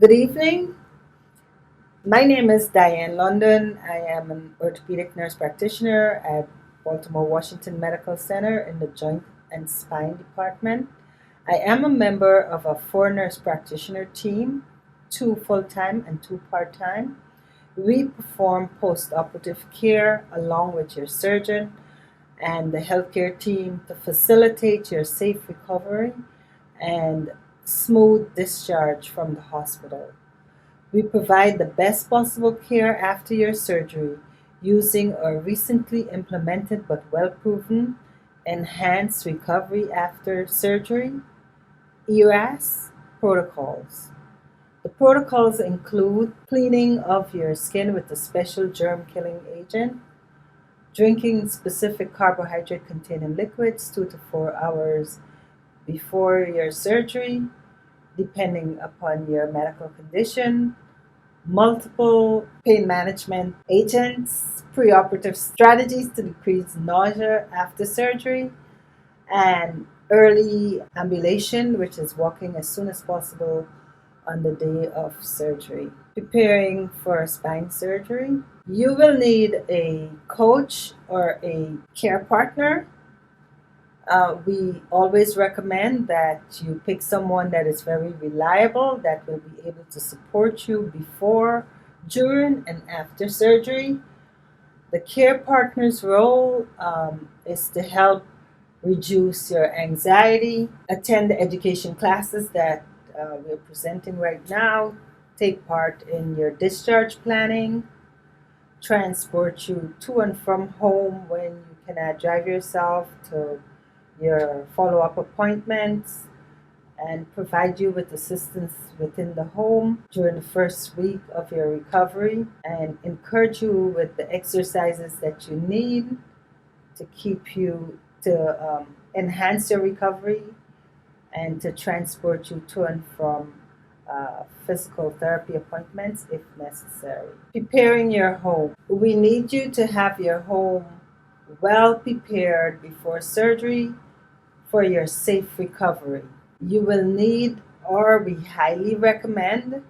Good evening. My name is Diane London. I am an orthopedic nurse practitioner at Baltimore Washington Medical Center in the Joint and Spine Department. I am a member of a 4 nurse practitioner team, 2 full-time and 2 part-time. We perform post-operative care along with your surgeon and the healthcare team to facilitate your safe recovery and smooth discharge from the hospital. We provide the best possible care after your surgery using our recently implemented but well proven enhanced recovery after surgery ERAS protocols. The protocols include cleaning of your skin with a special germ killing agent, drinking specific carbohydrate containing liquids 2 to 4 hours before your surgery, depending upon your medical condition, multiple pain management agents, preoperative strategies to decrease nausea after surgery, and early ambulation, which is walking as soon as possible on the day of surgery. Preparing for spine surgery, you will need a coach or a care partner. We always recommend that you pick someone that is very reliable, that will be able to support you before, during, and after surgery. The care partner's role is to help reduce your anxiety, attend the education classes that we're presenting right now, take part in your discharge planning, transport you to and from home when you cannot drive yourself to your follow-up appointments, and provide you with assistance within the home during the first week of your recovery, and encourage you with the exercises that you need to keep you to enhance your recovery and to transport you to and from physical therapy appointments if necessary. Preparing your home. We need you to have your home well prepared before surgery for your safe recovery. You will need, or we highly recommend,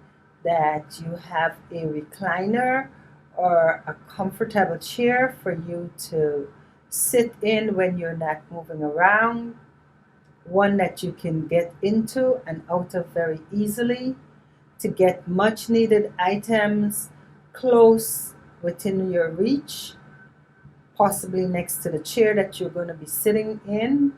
that you have a recliner or a comfortable chair for you to sit in when you're not moving around, one that you can get into and out of very easily, to get much needed items close within your reach, possibly next to the chair that you're going to be sitting in.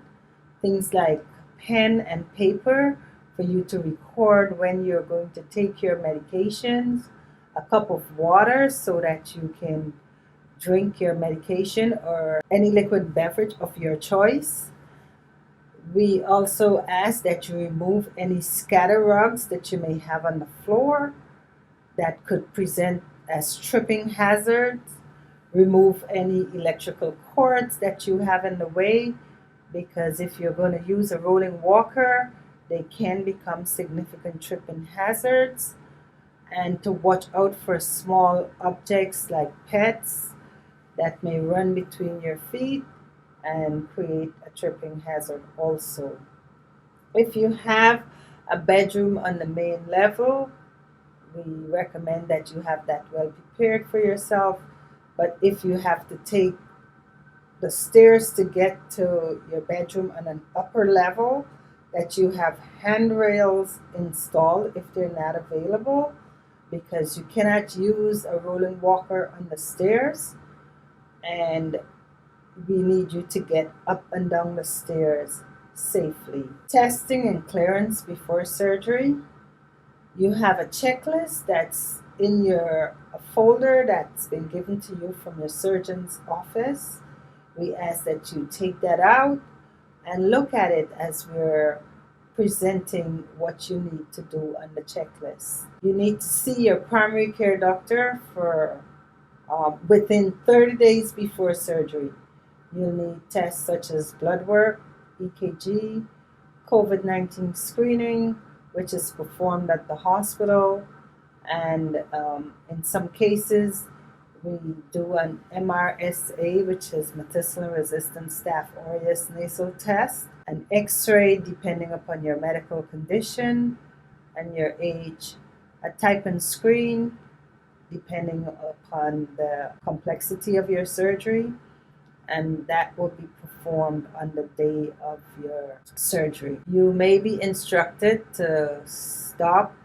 Things like pen and paper for you to record when you're going to take your medications, a cup of water so that you can drink your medication or any liquid beverage of your choice. We also ask that you remove any scatter rugs that you may have on the floor that could present as tripping hazards. Remove any electrical cords that you have in the way, because if you're going to use a rolling walker, they can become significant tripping hazards. And to watch out for small objects like pets that may run between your feet and create a tripping hazard also. If you have a bedroom on the main level, we recommend that you have that well prepared for yourself. But if you have to take the stairs to get to your bedroom on an upper level, that you have handrails installed if they're not available, because you cannot use a rolling walker on the stairs, and we need you to get up and down the stairs safely. Testing and clearance before surgery. You have a checklist that's in your folder that's been given to you from your surgeon's office. We ask that you take that out and look at it as we're presenting what you need to do on the checklist. You need to see your primary care doctor for within 30 days before surgery. You'll need tests such as blood work, EKG, COVID-19 screening, which is performed at the hospital, and in some cases, we do an MRSA, which is methicillin resistant staph aureus nasal test, an x-ray depending upon your medical condition and your age, a type and screen depending upon the complexity of your surgery, and that will be performed on the day of your surgery. You may be instructed to stop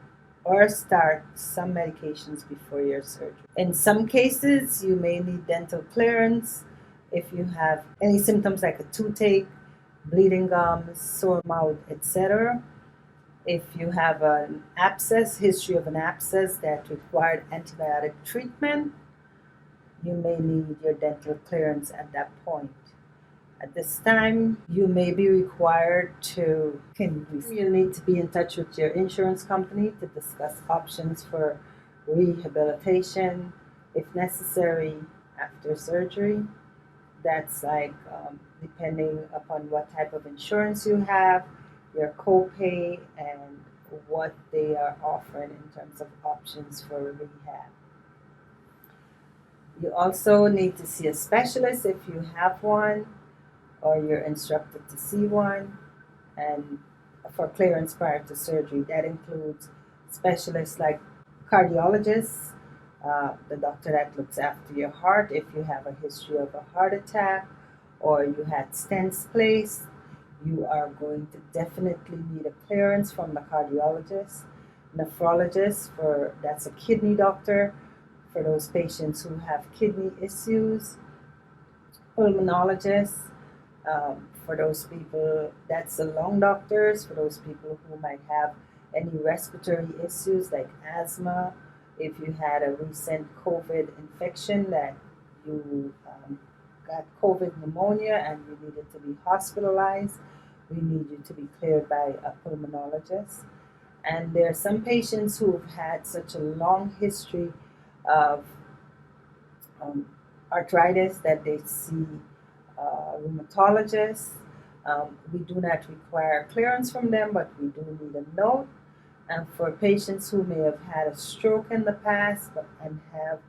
or start some medications before your surgery. In some cases, you may need dental clearance if you have any symptoms like a toothache, bleeding gums, sore mouth, etc. If you have an abscess, history of an abscess that required antibiotic treatment, you may need your dental clearance at that point. At this time, you may be required to, you need to be in touch with your insurance company to discuss options for rehabilitation, if necessary, after surgery. That's depending upon what type of insurance you have, your copay, and what they are offering in terms of options for rehab. You also need to see a specialist if you have one, or you're instructed to see one, and for clearance prior to surgery. That includes specialists like cardiologists, the doctor that looks after your heart if you have a history of a heart attack or you had stents placed. You are going to definitely need a clearance from the cardiologist. Nephrologist, that's a kidney doctor for those patients who have kidney issues. Pulmonologist, for those people, that's the lung doctors, for those people who might have any respiratory issues like asthma. If you had a recent COVID infection that you got COVID pneumonia and you needed to be hospitalized, we need you to be cleared by a pulmonologist. And there are some patients who've had such a long history of arthritis that they see rheumatologists. We do not require clearance from them, but we do need a note. And for patients who may have had a stroke in the past and have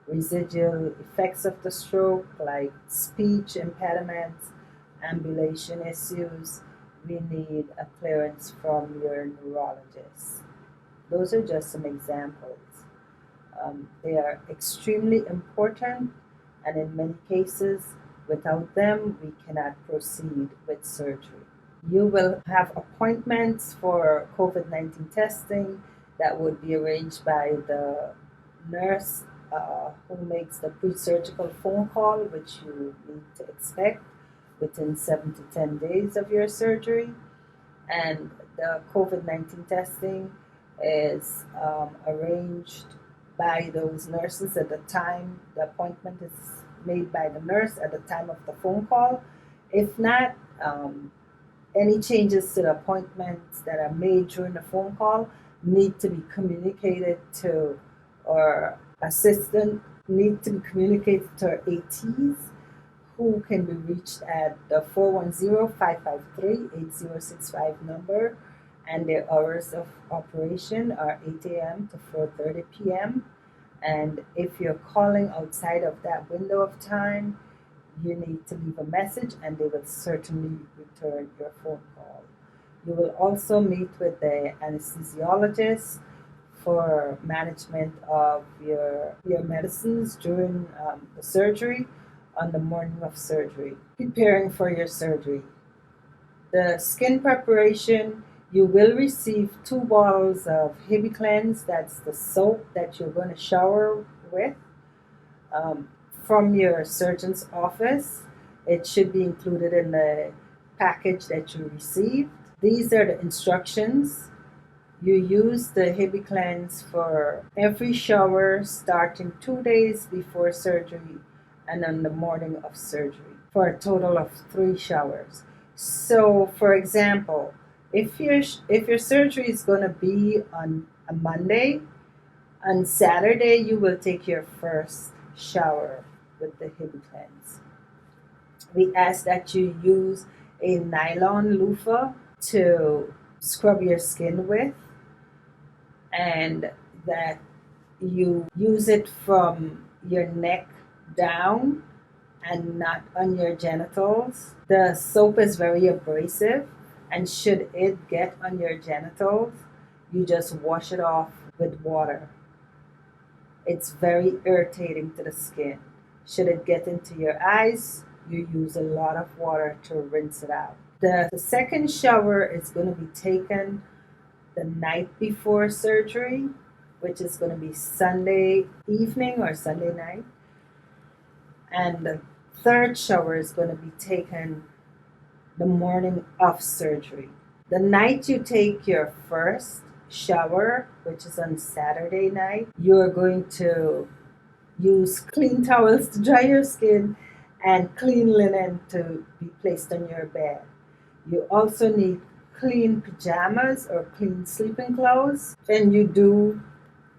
residual effects of the stroke, like speech impediments, ambulation issues, we need a clearance from your neurologist. Those are just some examples. They are extremely important, and in many cases, without them, we cannot proceed with surgery. You will have appointments for COVID-19 testing that would be arranged by the nurse who makes the pre-surgical phone call, which you need to expect within 7 to 10 days of your surgery. And the COVID-19 testing is arranged by those nurses at the time the appointment is made by the nurse at the time of the phone call. If not, any changes to the appointments that are made during the phone call need to be communicated to our assistant, need to be communicated to our ATs, who can be reached at the 410-553-8065 number, and their hours of operation are 8 a.m. to 4:30 p.m. And if you're calling outside of that window of time, you need to leave a message and they will certainly return your phone call. You will also meet with the anesthesiologist for management of your medicines during the surgery on the morning of surgery, preparing for your surgery. The skin preparation, you will receive 2 bottles of Hibiclens, that's the soap that you're going to shower with, from your surgeon's office. It should be included in the package that you received. These are the instructions. You use the Hibiclens for every shower starting 2 days before surgery and on the morning of surgery, for a total of 3 showers. So, for example, if your surgery is going to be on a Monday, on Saturday you will take your first shower with the Hibiclens. We ask that you use a nylon loofah to scrub your skin with, and that you use it from your neck down and not on your genitals. The soap is very abrasive, and should it get on your genitals, you just wash it off with water. It's very irritating to the skin. Should it get into your eyes, you use a lot of water to rinse it out. The second shower is going to be taken the night before surgery, which is going to be Sunday evening or Sunday night. And the third shower is going to be taken the morning of surgery. The night you take your first shower, which is on Saturday night, you're going to use clean towels to dry your skin and clean linen to be placed on your bed. You also need clean pajamas or clean sleeping clothes. And you do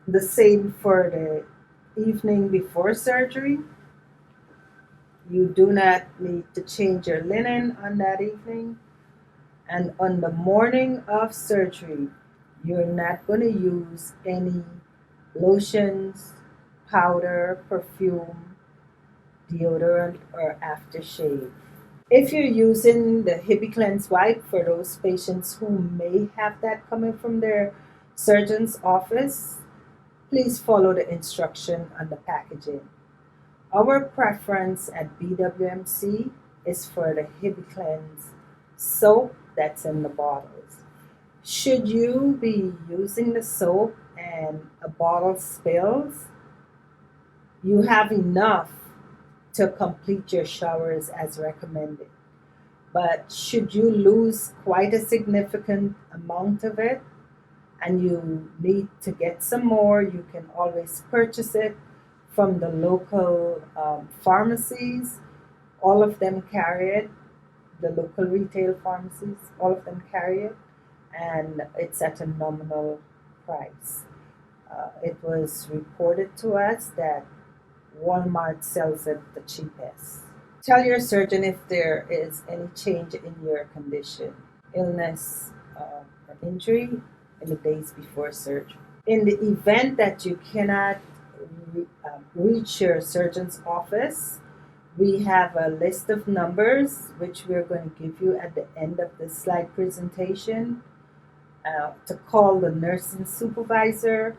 the same for the evening before surgery. You do not need to change your linen on that evening. And on the morning of surgery, you're not going to use any lotions, powder, perfume, deodorant, or aftershave. If you're using the HibiCleanse wipe for those patients who may have that coming from their surgeon's office, please follow the instruction on the packaging. Our preference at BWMC is for the HibiCleanse soap that's in the bottles. Should you be using the soap and a bottle spills, you have enough to complete your showers as recommended. But should you lose quite a significant amount of it and you need to get some more, you can always purchase it from the local pharmacies. All of them carry it. The local retail pharmacies, all of them carry it, and it's at a nominal price. It was reported to us that Walmart sells it the cheapest. Tell your surgeon if there is any change in your condition, illness, or injury in the days before surgery. In the event that you cannot reach your surgeon's office, we have a list of numbers which we're going to give you at the end of this slide presentation to call the nursing supervisor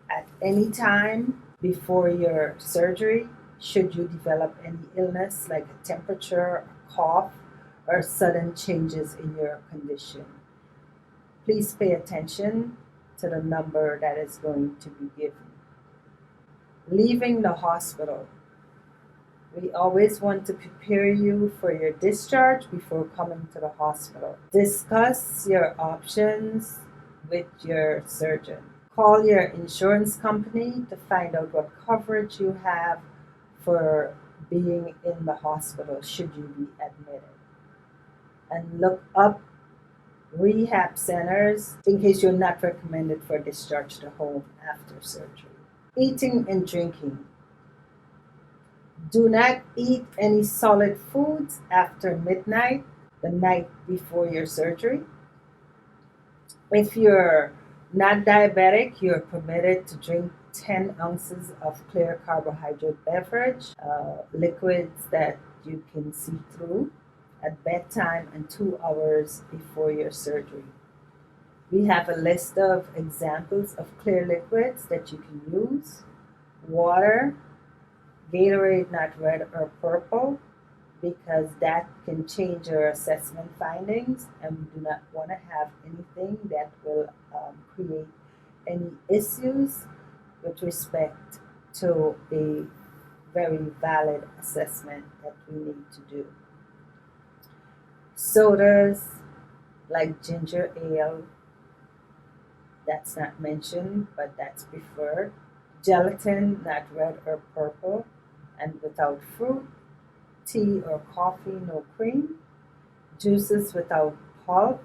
at any time before your surgery should you develop any illness like a temperature, a cough, or sudden changes in your condition. Please pay attention to the number that is going to be given. Leaving the hospital. We always want to prepare you for your discharge before coming to the hospital. Discuss your options with your surgeon. Call your insurance company to find out what coverage you have for being in the hospital should you be admitted. And look up rehab centers in case you're not recommended for discharge to home after surgery. Eating and drinking. Do not eat any solid foods after midnight, the night before your surgery. If you're not diabetic, you're permitted to drink 10 ounces of clear carbohydrate beverage, liquids that you can see through at bedtime and 2 hours before your surgery. We have a list of examples of clear liquids that you can use. Water, Gatorade, not red or purple, because that can change your assessment findings, and we do not want to have anything that will create any issues with respect to a very valid assessment that we need to do. Sodas like ginger ale, that's not mentioned, but that's preferred. Gelatin, not red or purple, and without fruit. Tea or coffee, no cream. Juices without pulp.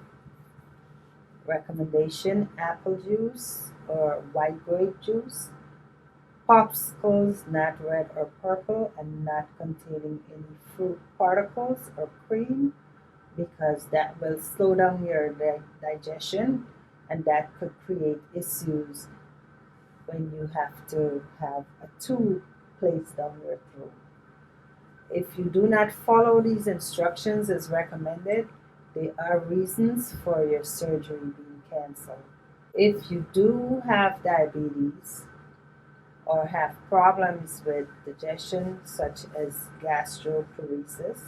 Recommendation, apple juice or white grape juice. Popsicles, not red or purple and not containing any fruit particles or cream, because that will slow down your digestion and that could create issues when you have to have a tube placed down your throat. If you do not follow these instructions as recommended, there are reasons for your surgery being canceled. If you do have diabetes or have problems with digestion, such as gastroparesis,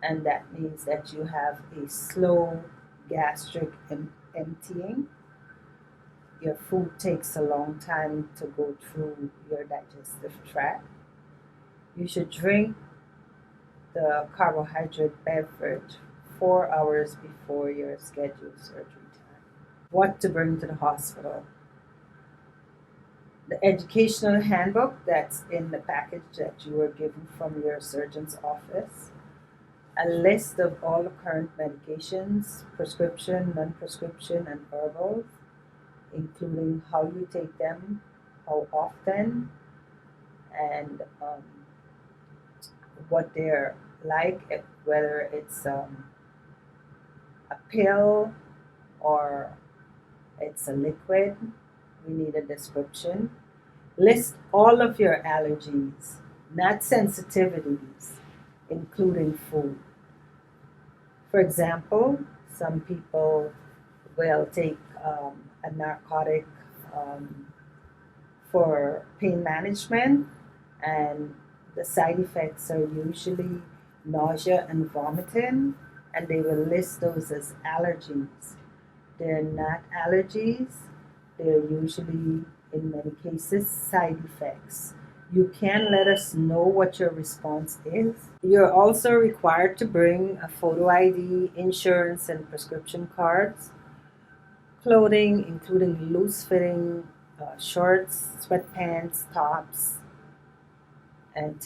and that means that you have a slow gastric emptying, your food takes a long time to go through your digestive tract. You should drink the carbohydrate beverage 4 hours before your scheduled surgery time. What to bring to the hospital? The educational handbook that's in the package that you were given from your surgeon's office, a list of all the current medications, prescription, non-prescription, and herbals, including how you take them, how often, and what they're like, whether it's a pill or it's a liquid. We need a description. List all of your allergies, not sensitivities, including food. For example, some people will take a narcotic um, for pain management, and the side effects are usually nausea and vomiting, and they will list those as allergies. They're not allergies, they're usually, in many cases, side effects. You can let us know what your response is. You're also required to bring a photo ID, insurance, and prescription cards, clothing, including loose fitting shorts, sweatpants, tops, and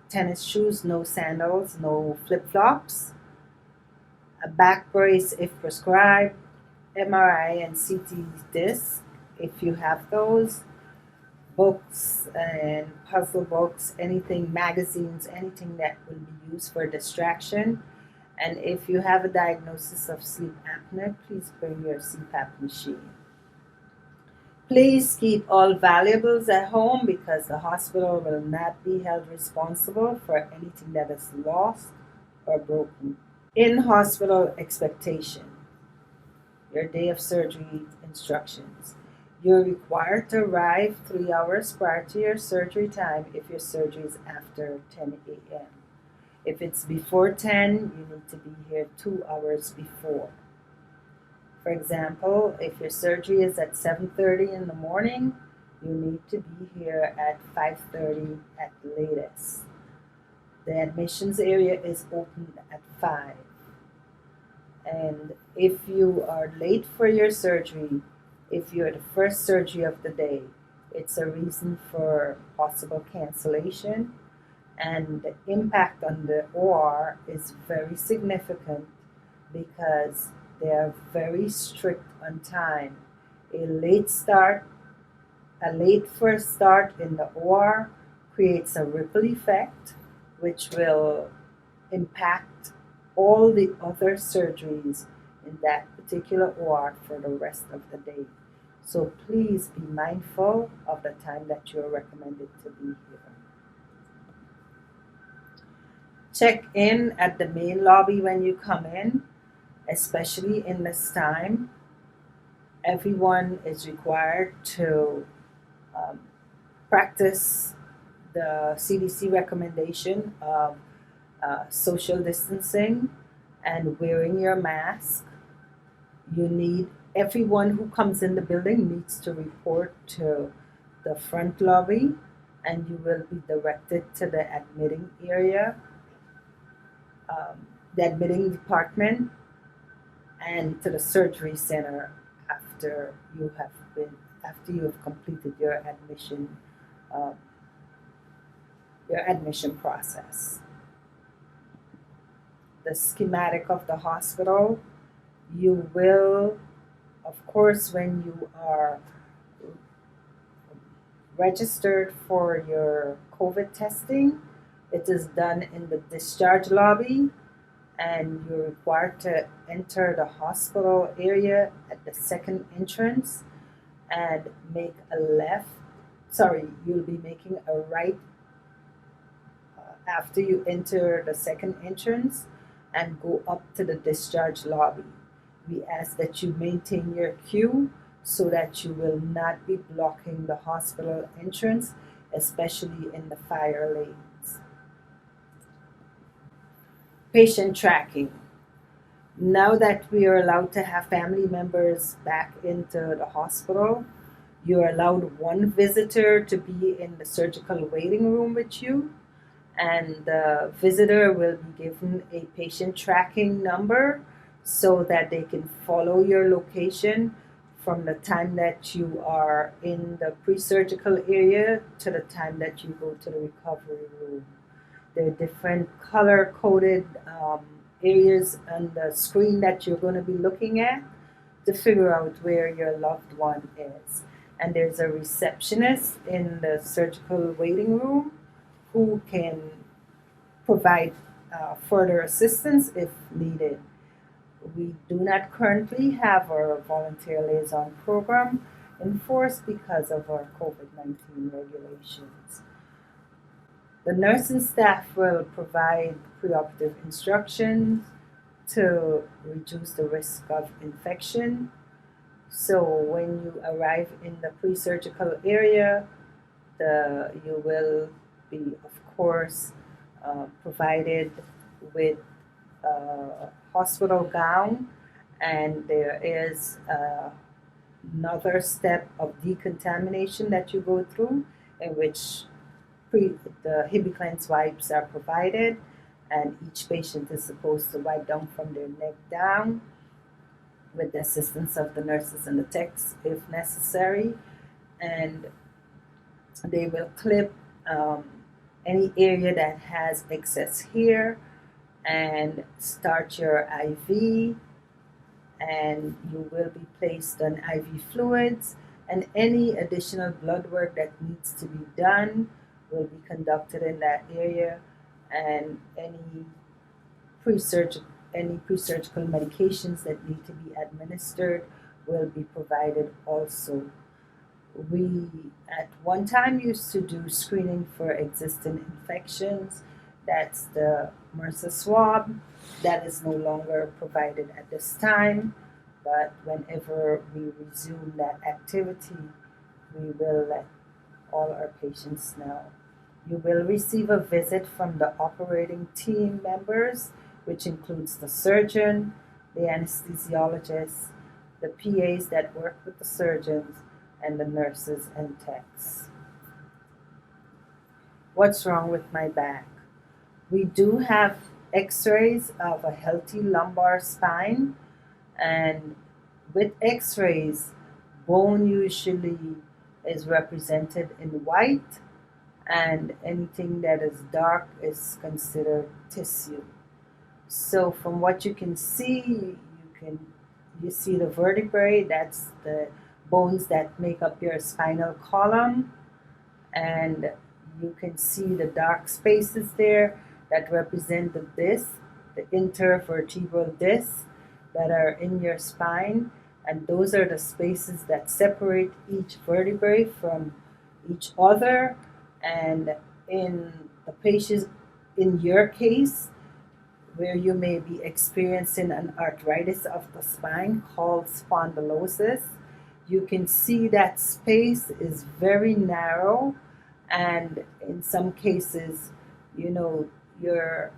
tennis shoes, no sandals, no flip flops, a back brace if prescribed, MRI and CT disc if you have those, books and puzzle books, anything, magazines, anything that will be used for distraction. And if you have a diagnosis of sleep apnea, please bring your CPAP machine. Please keep all valuables at home because the hospital will not be held responsible for anything that is lost or broken. In hospital expectation, your day of surgery instructions. You're required to arrive 3 hours prior to your surgery time if your surgery is after 10 a.m. If it's before 10, you need to be here 2 hours before. For example, if your surgery is at 7:30 in the morning, you need to be here at 5:30 at the latest. The admissions area is open at 5. And if you are late for your surgery, if you're the first surgery of the day, it's a reason for possible cancellation, and the impact on the OR is very significant because they are very strict on time. A late start, a late first start in the OR creates a ripple effect which will impact all the other surgeries in that particular OR for the rest of the day. So please be mindful of the time that you're recommended to be here. Check in at the main lobby when you come in, especially in this time. Everyone is required to um, practice the CDC recommendation of social distancing and wearing your mask. You need Everyone who comes in the building needs to report to the front lobby, and you will be directed to the admitting area, the admitting department, and to the surgery center after after you have completed uh, your admission process. The schematic of the hospital. You will, of course, when you are registered for your COVID testing, it is done in the discharge lobby, and you're required to enter the hospital area at the second entrance and make a left. Sorry, you'll be making a right after you enter the second entrance and go up to the discharge lobby. We ask that you maintain your queue so that you will not be blocking the hospital entrance, especially in the fire lanes. Patient tracking. Now that we are allowed to have family members back into the hospital, you're allowed one visitor to be in the surgical waiting room with you, and the visitor will be given a patient tracking number so that they can follow your location from the time that you are in the pre-surgical area to the time that you go to the recovery room. There are different color coded areas on the screen that you're going to be looking at to figure out where your loved one is. And there's a receptionist in the surgical waiting room who can provide further assistance if needed. We do not currently have our volunteer liaison program in force because of our COVID-19 regulations. The nursing staff will provide preoperative instructions to reduce the risk of infection. So when you arrive in the pre-surgical area, you will be, of course, provided with a hospital gown, and there is another step of decontamination that you go through, in which the Hibiclens wipes are provided, and each patient is supposed to wipe down from their neck down with the assistance of the nurses and the techs if necessary. And they will clip any area that has excess hair and start your IV, and you will be placed on IV fluids, and any additional blood work that needs to be done will be conducted in that area, and any pre-surgical medications that need to be administered will be provided also. We at one time used to do screening for existing infections. That's the MRSA swab. That is no longer provided at this time, but whenever we resume that activity, we will let all our patients know. You will receive a visit from the operating team members, which includes the surgeon, the anesthesiologist, the PAs that work with the surgeons, and the nurses and techs. What's wrong with my back? We do have x-rays of a healthy lumbar spine, and with x-rays, bone usually is represented in white, and anything that is dark is considered tissue. So from what you can see, you see the vertebrae, that's the bones that make up your spinal column, and you can see the dark spaces there that represent the disc, the intervertebral discs that are in your spine, and those are the spaces that separate each vertebrae from each other. And in the patient, in your case, where you may be experiencing an arthritis of the spine called spondylosis, you can see that space is very narrow, and in some cases, your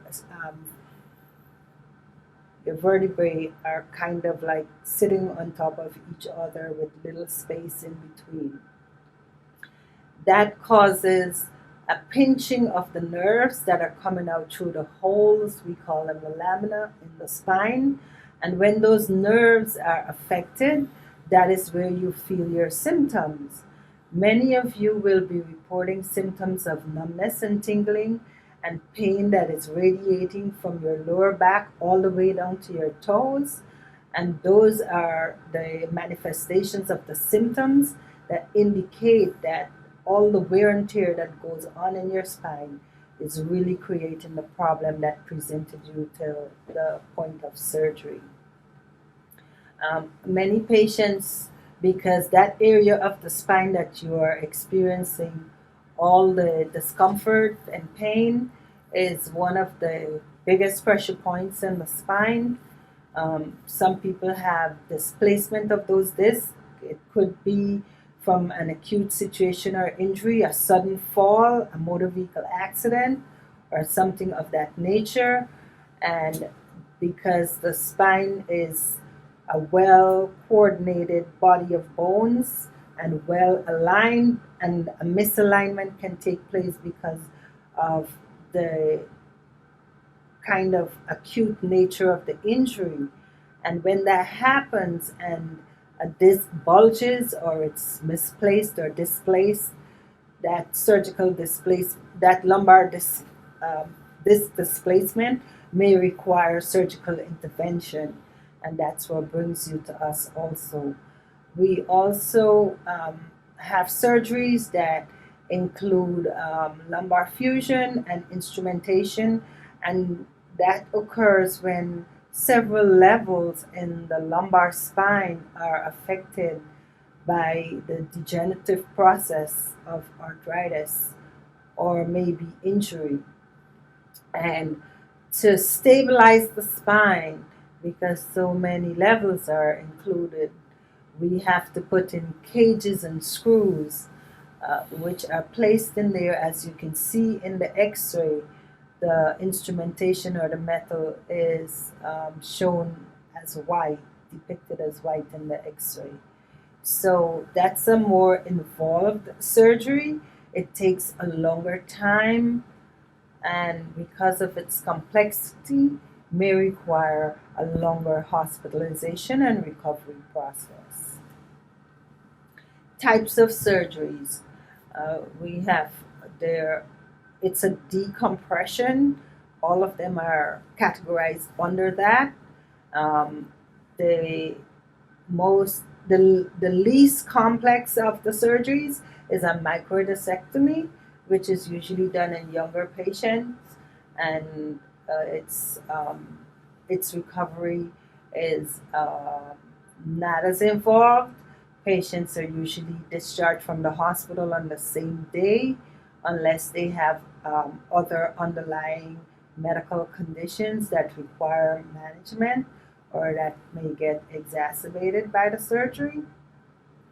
vertebrae are kind of like sitting on top of each other with little space in between. That causes a pinching of the nerves that are coming out through the holes, we call them the lamina in the spine. And when those nerves are affected, that is where you feel your symptoms. Many of you will be reporting symptoms of numbness and tingling and pain that is radiating from your lower back all the way down to your toes. And those are the manifestations of the symptoms that indicate that all the wear and tear that goes on in your spine is really creating the problem that presented you to the point of surgery. Many patients, because that area of the spine that you are experiencing all the discomfort and pain is one of the biggest pressure points in the spine. Some people have displacement of those discs It could be from an acute situation or injury, a sudden fall, a motor vehicle accident, or something of that nature. And because the spine is a well coordinated body of bones and well aligned, and a misalignment can take place because of the kind of acute nature of the injury. And when that happens and a disc bulges or it's misplaced or displaced, that surgical displace that lumbar disc displacement may require surgical intervention, and that's what brings you to us also. We also have surgeries that include lumbar fusion and instrumentation, and that occurs when several levels in the lumbar spine are affected by the degenerative process of arthritis or maybe injury. And to stabilize the spine, because so many levels are included, we have to put in cages and screws, which are placed in there. As you can see in the x-ray, the instrumentation or the metal is shown as white, depicted as white in the x-ray. So that's a more involved surgery. It takes a longer time, and because of its complexity, may require a longer hospitalization and recovery process. Types of surgeries. We have there, it's a decompression. All of them are categorized under that. Um, the the least complex of the surgeries is a microdiscectomy, which is usually done in younger patients, and its recovery is not as involved. Patients are usually discharged from the hospital on the same day, unless they have other underlying medical conditions that require management or that may get exacerbated by the surgery.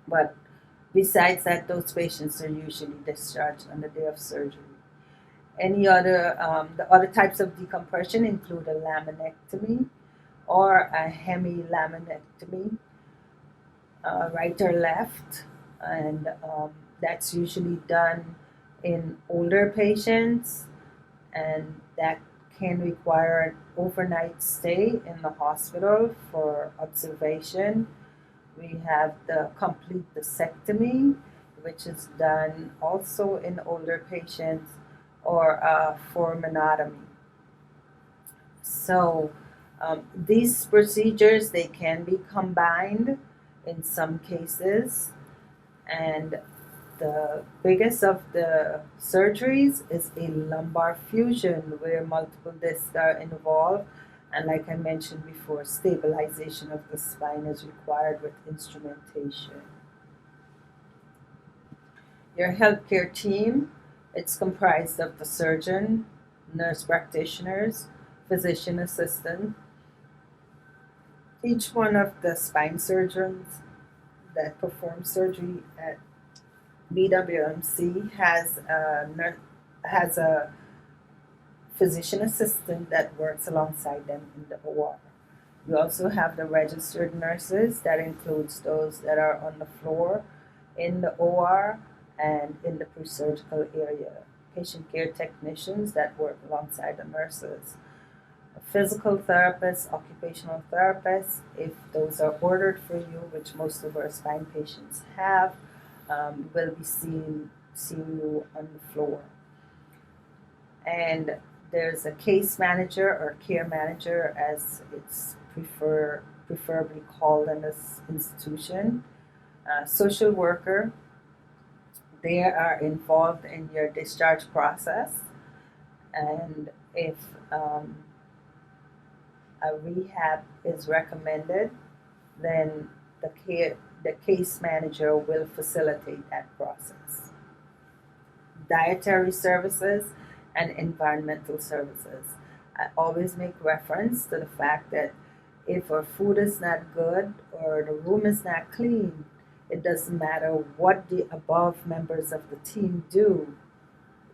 But besides that, those patients are usually discharged on the day of surgery. The other types of decompression include a laminectomy or a hemilaminectomy, right or left, and that's usually done in older patients, and that can require an overnight stay in the hospital for observation. We have the complete discectomy, which is done also in older patients, or a foraminotomy. So these procedures, they can be combined in some cases, and the biggest of the surgeries is a lumbar fusion where multiple discs are involved, and like I mentioned before, stabilization of the spine is required with instrumentation. Your healthcare team, it's comprised of the surgeon, nurse practitioners, physician assistant. Each one of the spine surgeons that perform surgery at BWMC has a physician assistant that works alongside them in the OR. We also have the registered nurses, that includes those that are on the floor in the OR and in the pre-surgical area. Patient care technicians that work alongside the nurses. Physical therapists, occupational therapists, if those are ordered for you, which most of our spine patients have, will be seeing you on the floor. And there's a case manager or care manager, as it's preferably called in this institution. Social worker, they are involved in your discharge process, and if a rehab is recommended, then the case manager will facilitate that process. Dietary services and environmental services. I always make reference to the fact that if our food is not good or the room is not clean, It doesn't matter what the above members of the team do,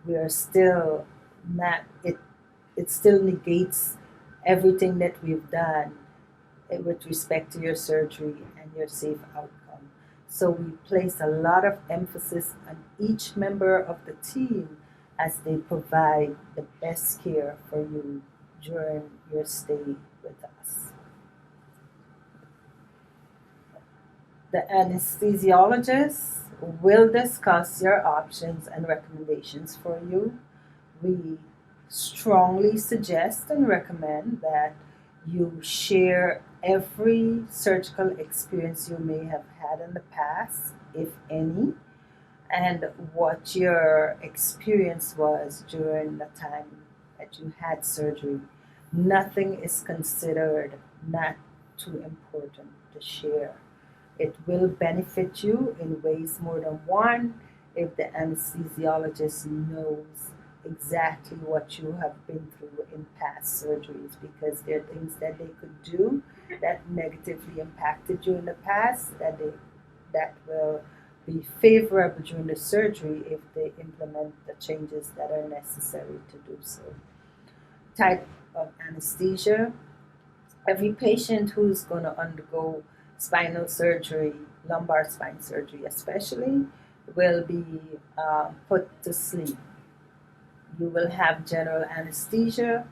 we are still not, it still negates everything that we've done with respect to your surgery and your safe outcome. So we place a lot of emphasis on each member of the team as they provide the best care for you during your stay with us. The anesthesiologist will discuss your options and recommendations for you. We strongly suggest and recommend that you share every surgical experience you may have had in the past, if any, and what your experience was during the time that you had surgery. Nothing is considered not too important to share. It will benefit you in ways more than one if the anesthesiologist knows exactly what you have been through in past surgeries, because there are things that they could do that negatively impacted you in the past that will be favorable during the surgery if they implement the changes that are necessary to do so. Type of anesthesia. Every patient who's going to undergo spinal surgery, lumbar spine surgery especially, will be put to sleep. You will have general anesthesia.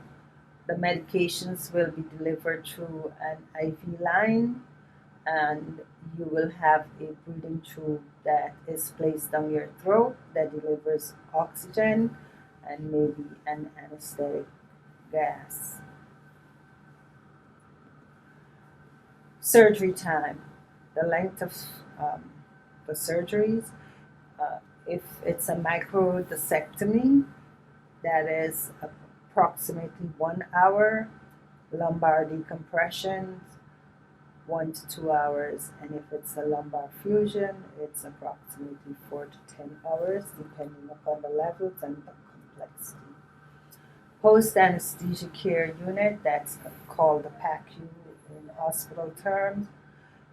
The medications will be delivered through an IV line, and you will have a breathing tube that is placed down your throat that delivers oxygen and maybe an anesthetic gas. Surgery time, the length of um, the surgeries. Uh, if it's a microdiscectomy, that is approximately 1 hour. Lumbar decompressions, 1 to 2 hours. And if it's a lumbar fusion, it's approximately 4 to 10 hours, depending upon the levels and the complexity. Post anesthesia care unit, that's called the PACU in hospital terms.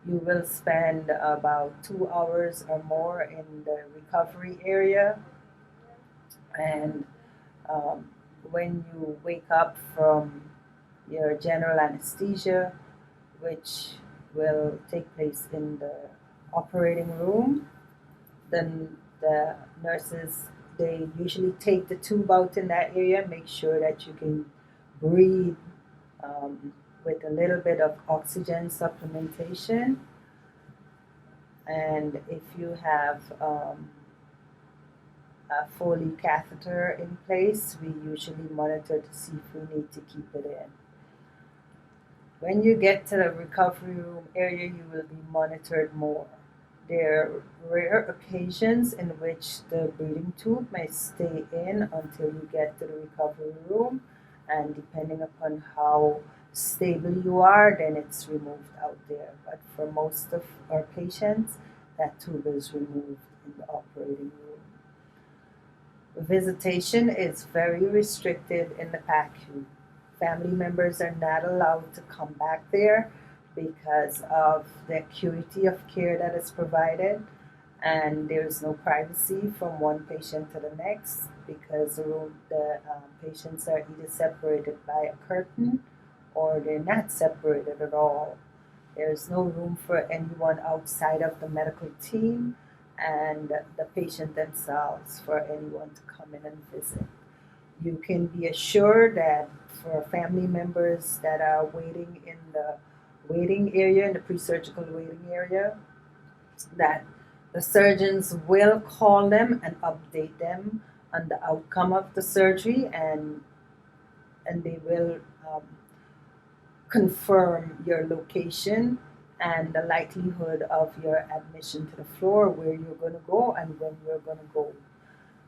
You will spend about 2 hours or more in the recovery area, and um, when you wake up from your general anesthesia, which will take place in the operating room, then the nurses, they usually take the tube out in that area, make sure that you can breathe um, with a little bit of oxygen supplementation. And if you have a Foley catheter in place, we usually monitor to see if we need to keep it in. When you get to the recovery room area, you will be monitored more. There are rare occasions in which the breathing tube may stay in until you get to the recovery room, and depending upon how stable you are, then it's removed out there. But for most of our patients, that tube is removed in the operating room. Visitation is very restricted in the PACU. Family members are not allowed to come back there because of the acuity of care that is provided, and there is no privacy from one patient to the next because the patients are either separated by a curtain or they're not separated at all. There is no room for anyone outside of the medical team and the patient themselves for anyone to come in and visit. You can be assured that for family members that are waiting in the waiting area, in the pre-surgical waiting area, that the surgeons will call them and update them on the outcome of the surgery, and they will um, confirm your location and the likelihood of your admission to the floor, where you're going to go and when you're going to go.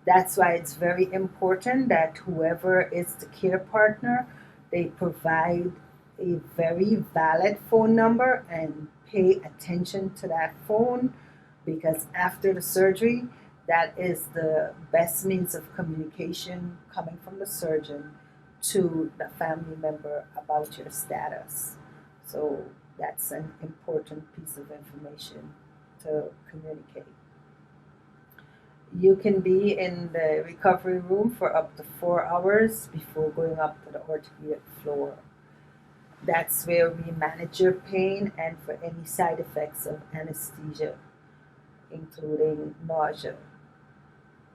That's why it's very important that whoever is the care partner, they provide a very valid phone number and pay attention to that phone, because after the surgery, that is the best means of communication coming from the surgeon to the family member about your status. So that's an important piece of information. to communicate. You can be in the recovery room for up to 4 hours before going up to the orthopedic floor. That's where we manage your pain and for any side effects of anesthesia, including nausea.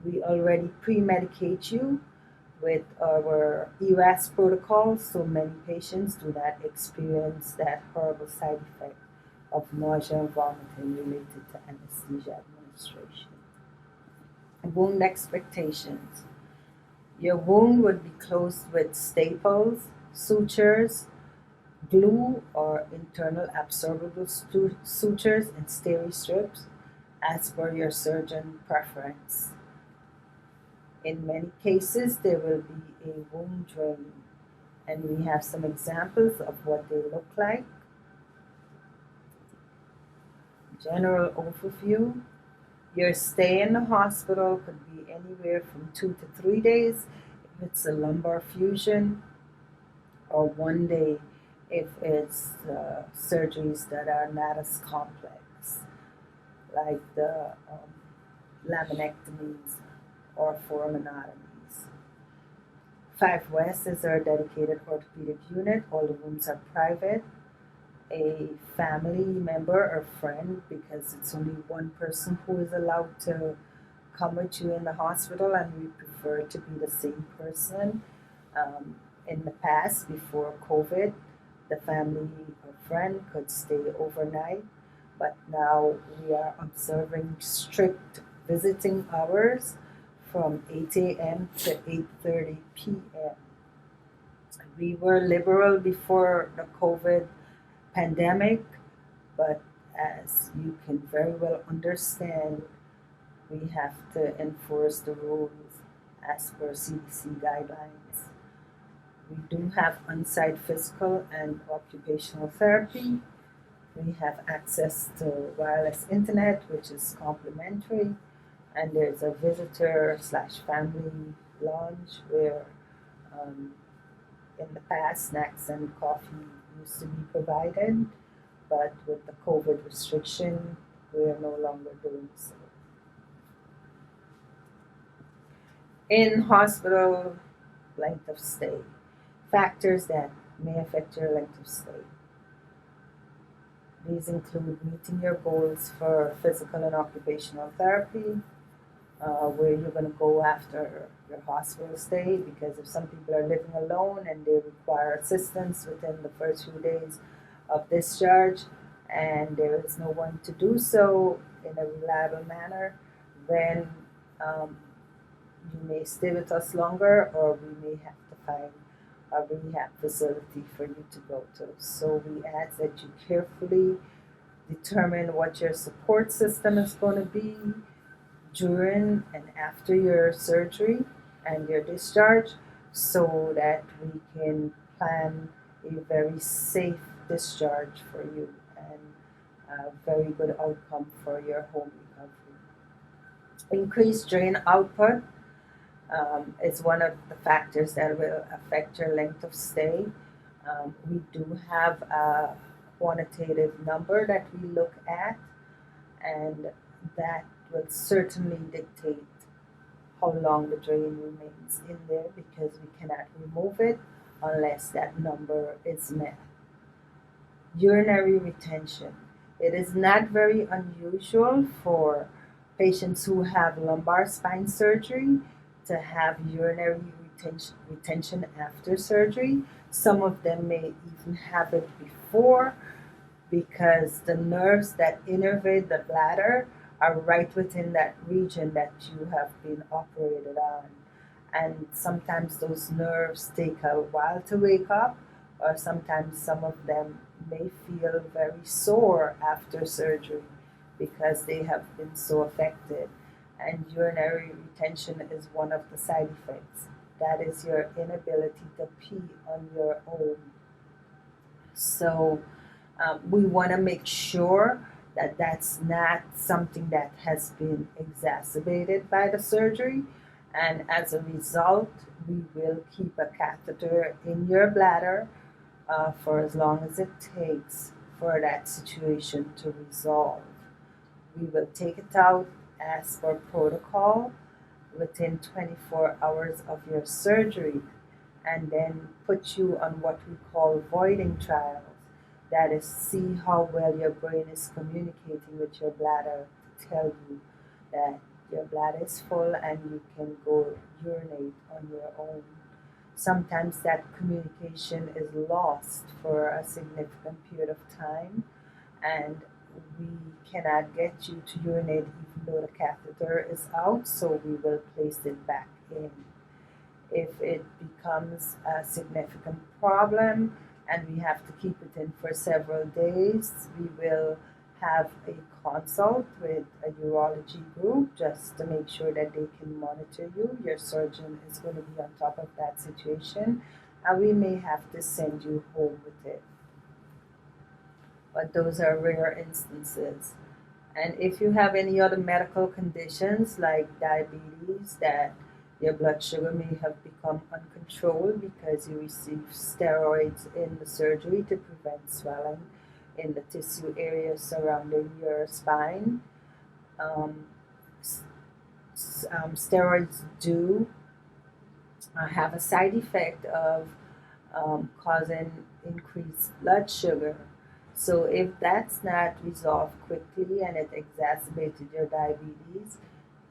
We already pre medicate you with our ERAS protocol, so many patients do not experience that horrible side effect of nausea and vomiting related to anesthesia administration. Wound expectations. Your wound would be closed with staples, sutures, glue, or internal absorbable sutures and steri strips as per your surgeon preference. In many cases, there will be a wound drain, and we have some examples of what they look like. General overview. Your stay in the hospital could be anywhere from 2 to 3 days if it's a lumbar fusion, or 1 day if it's surgeries that are not as complex, like the laminectomies or foraminotomies. 5 West is our dedicated orthopedic unit. All the rooms are private. A family member or friend, because it's only one person who is allowed to come with you in the hospital, and we prefer to be the same person. In the past, before COVID, the family or friend could stay overnight, but now we are observing strict visiting hours from 8 a.m. to 8:30 p.m. We were liberal before the COVID pandemic, but as you can very well understand, we have to enforce the rules as per CDC guidelines. We do have on-site physical and occupational therapy. We have access to wireless internet, which is complimentary, and there's a visitor/family lounge where in the past snacks and coffee used to be provided, but with the COVID restriction, we are no longer doing so. In hospital length of stay, factors that may affect your length of stay. These include meeting your goals for physical and occupational therapy, where you're going to go after your hospital stay, because if some people are living alone and they require assistance within the first few days of discharge and there is no one to do so in a reliable manner, then you may stay with us longer, or we may have to find a rehab facility for you to go to. So we ask that you carefully determine what your support system is going to be during and after your surgery and your discharge, so that we can plan a very safe discharge for you and a very good outcome for your home recovery. Increased drain output is one of the factors that will affect your length of stay. We do have a quantitative number that we look at, and that will certainly dictate how long the drain remains in there, because we cannot remove it unless that number is met. Urinary retention. It is not very unusual for patients who have lumbar spine surgery to have urinary retention after surgery. Some of them may even have it before, because the nerves that innervate the bladder are right within that region that you have been operated on. And sometimes those nerves take a while to wake up, or sometimes some of them may feel very sore after surgery because they have been so affected. And urinary retention is one of the side effects. That is your inability to pee on your own. So we want to make sure that that's not something that has been exacerbated by the surgery. And as a result, we will keep a catheter in your bladder for as long as it takes for that situation to resolve. We will take it out as per protocol within 24 hours of your surgery and then put you on what we call voiding trials. That is, see how well your brain is communicating with your bladder to tell you that your bladder is full and you can go urinate on your own. Sometimes that communication is lost for a significant period of time, and we cannot get you to urinate even though the catheter is out, so we will place it back in. If it becomes a significant problem and we have to keep it in for several days, we will have a consult with a urology group just to make sure that they can monitor you. Your surgeon is going to be on top of that situation, and we may have to send you home with it. But those are rare instances. And if you have any other medical conditions like diabetes, that your blood sugar may have become uncontrolled because you received steroids in the surgery to prevent swelling in the tissue area surrounding your spine. Um, Steroids do have a side effect of causing increased blood sugar. So if that's not resolved quickly and it exacerbated your diabetes,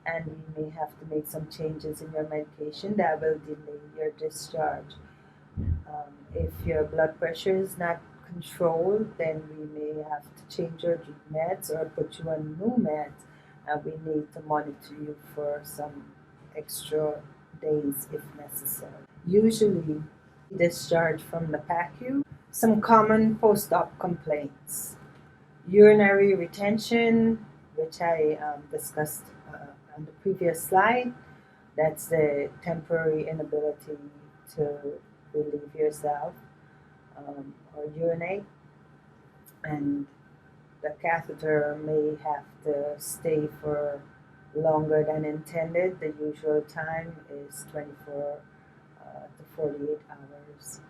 and we may have to make some changes in your medication that will delay your discharge. If your blood pressure is not controlled, then we may have to change your meds or put you on new meds, and we need to monitor you for some extra days if necessary. Usually, discharge from the PACU. Some common post-op complaints: urinary retention, which I discussed on the previous slide. That's the temporary inability to relieve yourself or urinate, and the catheter may have to stay for longer than intended. The usual time is 24 to 48 hours.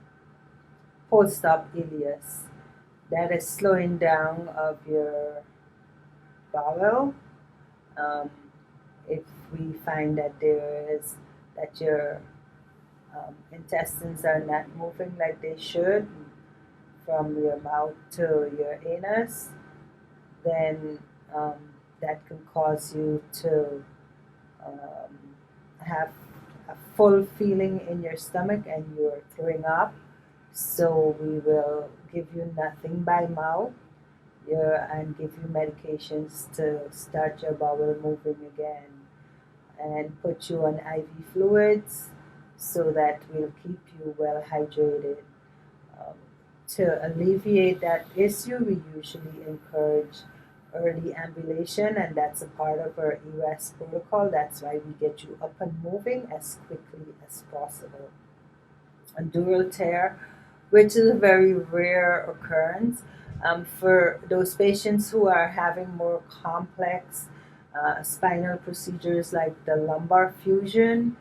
Post-op ileus, that is slowing down of your bowel. Um, if we find that your intestines are not moving like they should from your mouth to your anus, then that can cause you to um, have a full feeling in your stomach and you're throwing up. So we will give you nothing by mouth, and give you medications to start your bowel moving again, and put you on IV fluids so that we'll keep you well hydrated. Um, to alleviate that issue, we usually encourage early ambulation, and that's a part of our ERAS protocol. That's why we get you up and moving as quickly as possible. A dural tear, which is a very rare occurrence. For those patients who are having more complex spinal procedures like the lumbar fusion,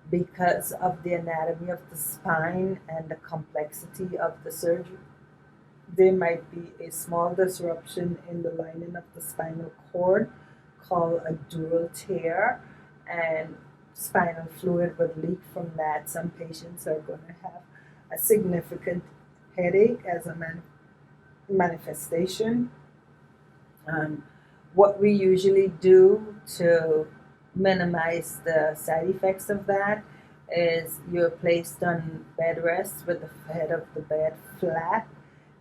because of the anatomy of the spine and the complexity of the surgery, there might be a small disruption in the lining of the spinal cord called a dural tear, and spinal fluid would leak from that. Some patients are going to have a significant headache as a manifestation. What we usually do to minimize the side effects of that is you're placed on bed rest with the head of the bed flat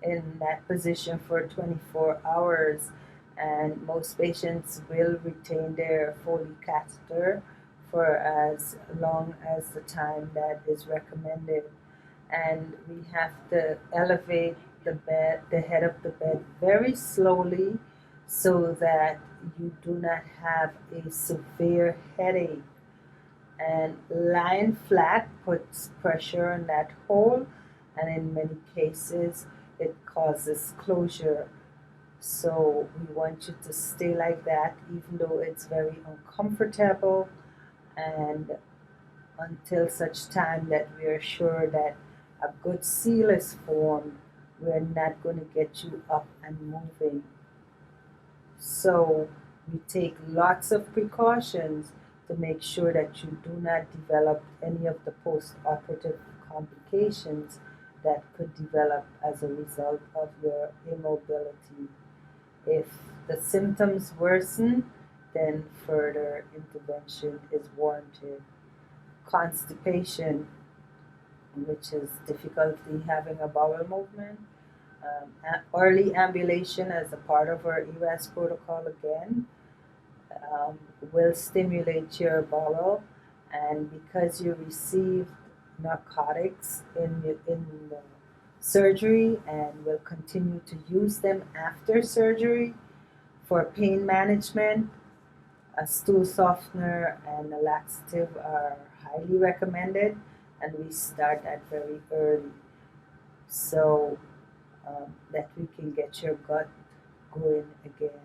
in that position for 24 hours, and most patients will retain their Foley catheter for as long as the time that is recommended. And we have to elevate the head of the bed very slowly so that you do not have a severe headache. And lying flat puts pressure on that hole, and in many cases it causes closure. So we want you to stay like that even though it's very uncomfortable, and until such time that we are sure that a good seal is formed, we're not going to get you up and moving. So We take lots of precautions to make sure that you do not develop any of the post-operative complications that could develop as a result of your immobility. If the symptoms worsen, then further intervention is warranted. Constipation, which is difficulty having a bowel movement, early ambulation as a part of our ERAS protocol again will stimulate your bowel, and because you received narcotics in the surgery and will continue to use them after surgery for pain management, a stool softener and a laxative are highly recommended, and we start that very early so that we can get your gut going again.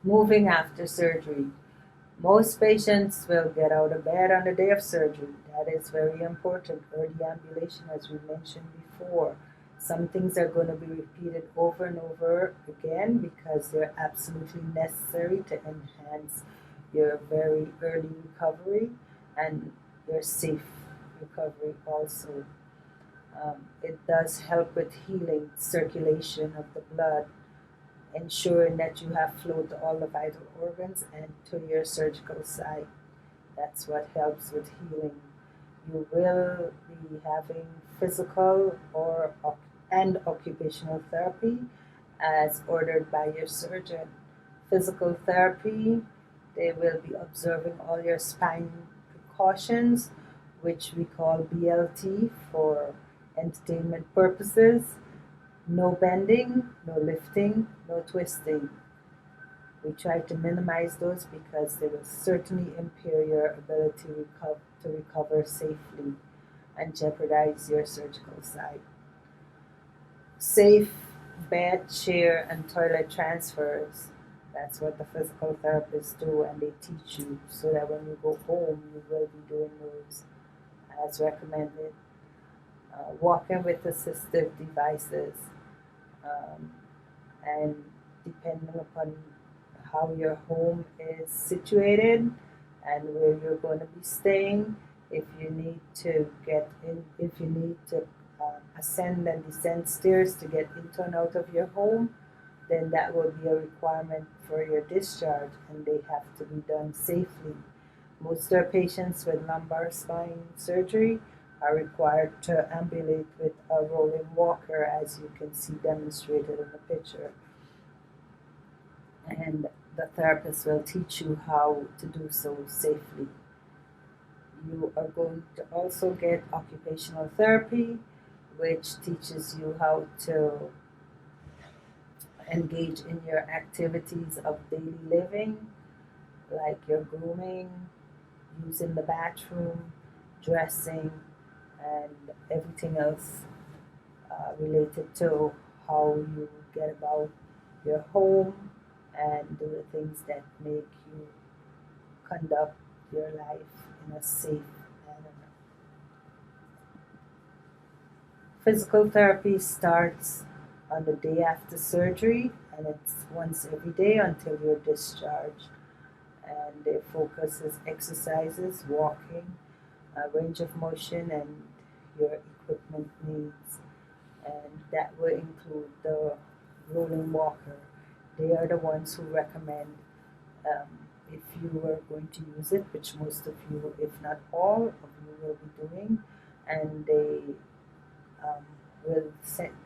Moving after surgery. Most patients will get out of bed on the day of surgery. That is very important. Early ambulation, as we mentioned before. Some things are going to be repeated over and over again because they're absolutely necessary to enhance your very early recovery and your safe recovery also. It does help with healing circulation of the blood, ensuring that you have flow to all the vital organs and to your surgical site. That's what helps with healing. You will be having physical and occupational therapy as ordered by your surgeon. Physical therapy, they will be observing all your spine precautions, which we call BLT for entertainment purposes. No bending, no lifting, no twisting. We try to minimize those because they will certainly impair your ability to recover safely and jeopardize your surgical site. Safe bed, chair, and toilet transfers. That's what the physical therapists do, and they teach you so that when you go home, you will be doing those as recommended. Walking with assistive devices. Um, and depending upon how your home is situated and where you're going to be staying, if you need to get in, if you need to ascend and descend stairs to get into and out of your home, then that will be a requirement for your discharge, and they have to be done safely. Most of our patients with lumbar spine surgery are required to ambulate with a rolling walker, as you can see demonstrated in the picture. And the therapist will teach you how to do so safely. You are going to also get occupational therapy, which teaches you how to engage in your activities of daily living, like your grooming, using the bathroom, dressing, and everything else related to how you get about your home and do the things that make you conduct your life in a safe manner. Physical therapy starts on the day after surgery, and it's once every day until you're discharged. And their focus is exercises, walking, range of motion, and your equipment needs. And that will include the rolling walker. They are the ones who recommend um, if you are going to use it, which most of you, if not all of you, will be doing, and they will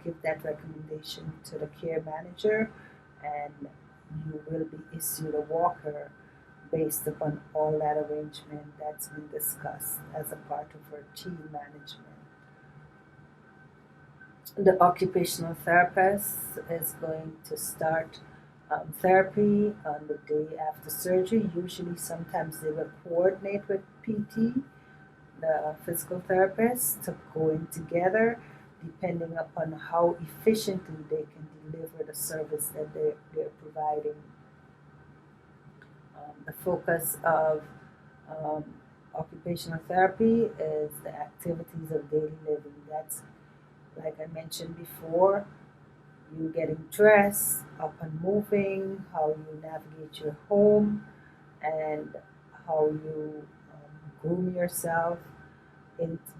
give that recommendation to the care manager, and you will be issued a walker based upon all that arrangement that's been discussed as a part of our team management. The occupational therapist is going to start therapy on the day after surgery. Usually, sometimes they will coordinate with PT, the physical therapist, to go in together depending upon how efficiently they can deliver the service that they're providing. The focus of um, occupational therapy is the activities of daily living. That's, like I mentioned before, you getting dressed, up and moving, how you navigate your home, and how you groom yourself,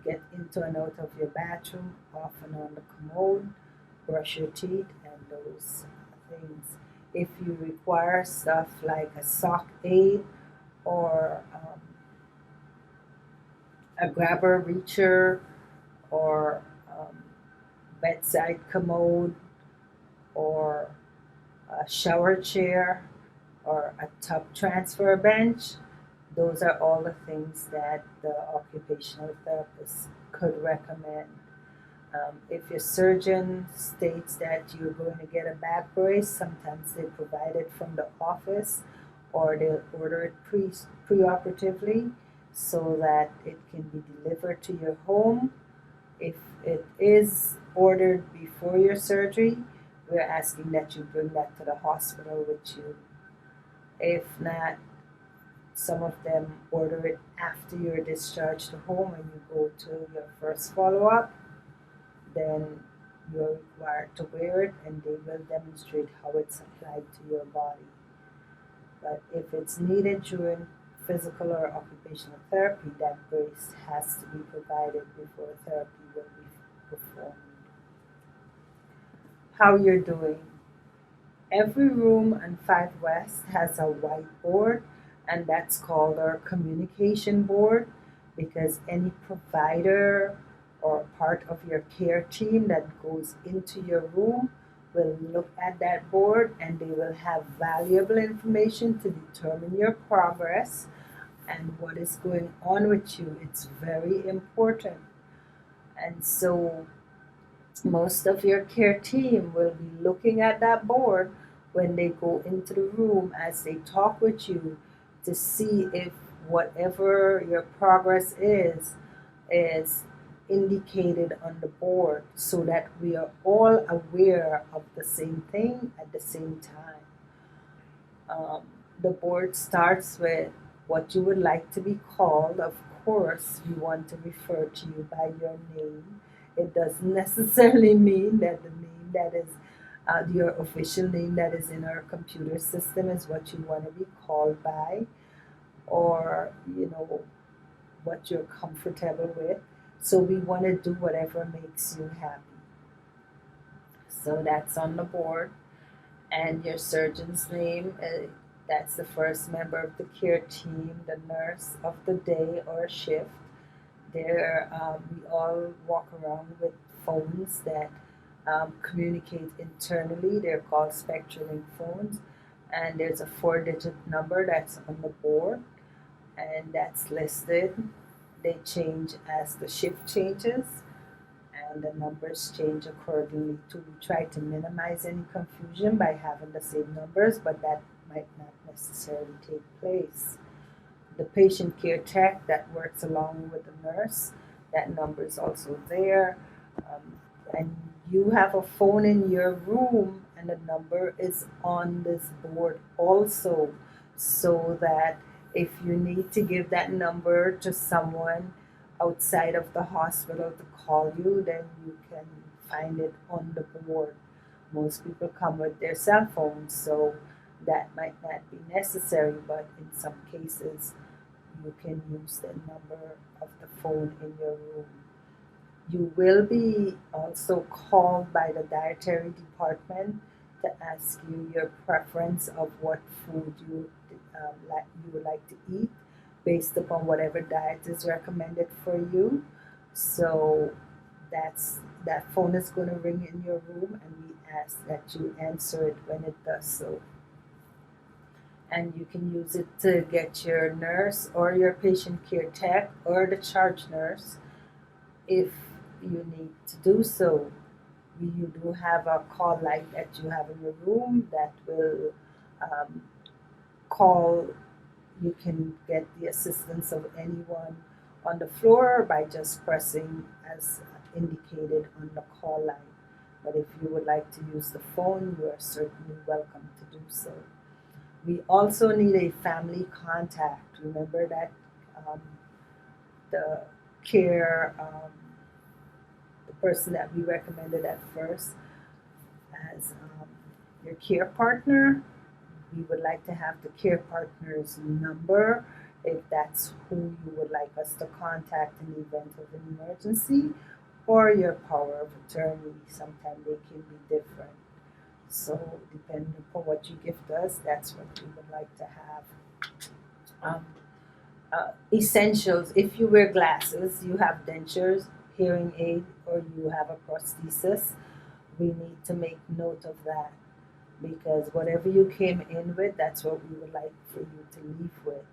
get into and out of your bathroom, off and on the commode, brush your teeth, and those things. If you require stuff like a sock aid or a grabber reacher or bedside commode or a shower chair or a tub transfer bench, those are all the things that the occupational therapist could recommend. If your surgeon states that you're going to get a back brace, sometimes they provide it from the office or they'll order it preoperatively so that it can be delivered to your home. If it is ordered before your surgery, we're asking that you bring that to the hospital with you. If not, some of them order it after you're discharged to home and you go to your first follow up, then you're required to wear it and they will demonstrate how it's applied to your body. But if it's needed during physical or occupational therapy, that brace has to be provided before therapy will be performed. How you're doing. Every room on 5 West has a whiteboard, and that's called our communication board because any provider or part of your care team that goes into your room will look at that board and they will have valuable information to determine your progress and what is going on with you. It's very important. And so most of your care team will be looking at that board when they go into the room as they talk with you to see if whatever your progress is indicated on the board so that we are all aware of the same thing at the same time. Um, the board starts with what you would like to be called. Of course, we want to refer to you by your name. It doesn't necessarily mean that the name that is your official name that is in our computer system is what you want to be called by, or what you're comfortable with. So we want to do whatever makes you happy. So that's on the board, and your surgeon's name. That's the first member of the care team, the nurse of the day or shift. There, we all walk around with phones that communicate internally. They're called SpectraLink phones, and there's a 4-digit number that's on the board, and that's listed. They change as the shift changes, and the numbers change accordingly too. We try to minimize any confusion by having the same numbers, but that might not necessarily take place. The patient care tech that works along with the nurse, that number is also there. And you have a phone in your room, and the number is on this board also, so that if you need to give that number to someone outside of the hospital to call you, then you can find it on the board. Most people come with their cell phones, so that might not be necessary, but in some cases, you can use the number of the phone in your room. You will be also called by the dietary department to ask you your preference of what food you would like to eat based upon whatever diet is recommended for you. So that phone is going to ring in your room, and we ask that you answer it when it does so. And you can use it to get your nurse or your patient care tech or the charge nurse if you need to do so. You do have a call light that you have in your room that will um, call. You can get the assistance of anyone on the floor by just pressing as indicated on the call line. But if you would like to use the phone, you are certainly welcome to do so. We also need a family contact. Remember that um, the care, the person that we recommended at first as your care partner. We would like to have the care partner's number if that's who you would like us to contact in the event of an emergency, or your power of attorney. Sometimes they can be different. So depending upon what you gift us, that's what we would like to have. Um, Essentials: if you wear glasses, you have dentures, hearing aid, or you have a prosthesis, we need to make note of that, because whatever you came in with, that's what we would like for you to leave with.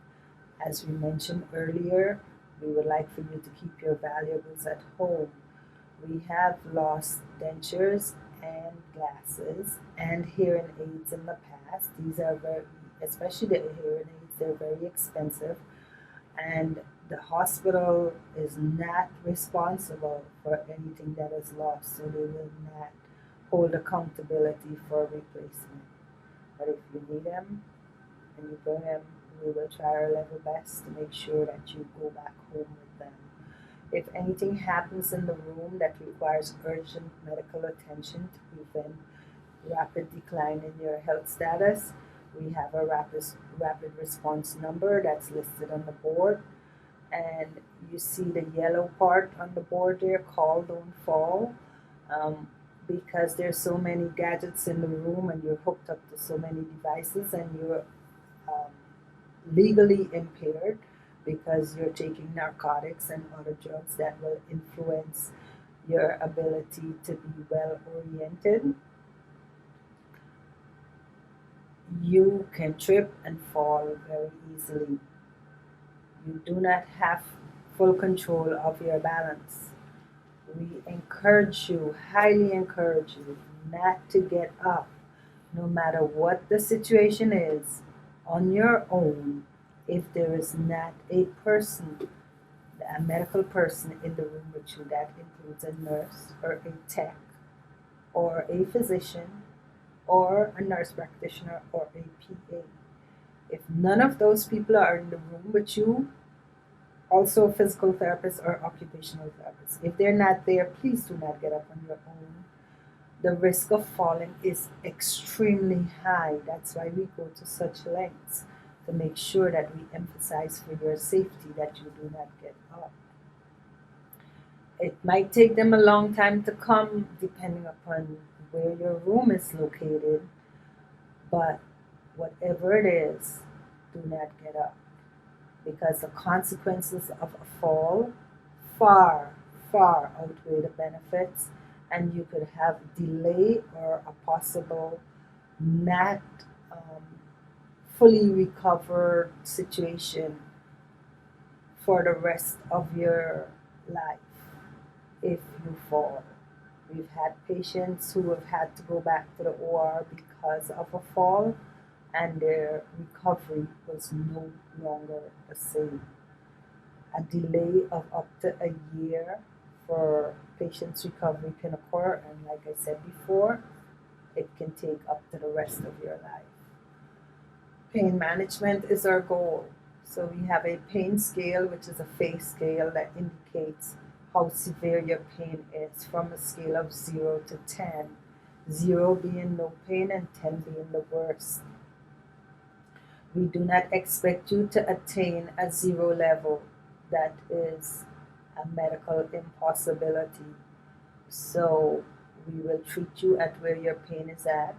As we mentioned earlier, we would like for you to keep your valuables at home. We have lost dentures and glasses and hearing aids in the past. These are very, especially the hearing aids, they're very expensive, and the hospital is not responsible for anything that is lost, so they will not hold accountability for replacement. But if you need them and you bring them, we will try our level best to make sure that you go back home with them. If anything happens in the room that requires urgent medical attention to prevent rapid decline in your health status, we have a rapid response number that's listed on the board. And you see the yellow part on the board there, call, don't fall. Um, because there's so many gadgets in the room and you're hooked up to so many devices, and you're um, legally impaired because you're taking narcotics and other drugs that will influence your ability to be well oriented, you can trip and fall very easily. You do not have full control of your balance. We encourage you, highly encourage you, not to get up, no matter what the situation is, on your own, if there is not a person, a medical person in the room with you. That includes a nurse or a tech or a physician or a nurse practitioner or a PA. If none of those people are in the room with you, also a physical therapist or occupational therapist, if they're not there, please do not get up on your own. The risk of falling is extremely high. That's why we go to such lengths to make sure that we emphasize for your safety that you do not get up. It might take them a long time to come depending upon where your room is located, but whatever it is, do not get up, because the consequences of a fall far, far outweigh the benefits, and you could have delay or a possible not um, fully recovered situation for the rest of your life if you fall. We've had patients who have had to go back to the OR because of a fall, and their recovery was no longer the same. A delay of up to a year for patients' recovery can occur, and like I said before, it can take up to the rest of your life. Pain management is our goal. So we have a pain scale, which is a face scale that indicates how severe your pain is from a scale of 0 to 10. 0 being no pain and 10 being the worst. We do not expect you to attain a 0 level. That is a medical impossibility. So we will treat you at where your pain is at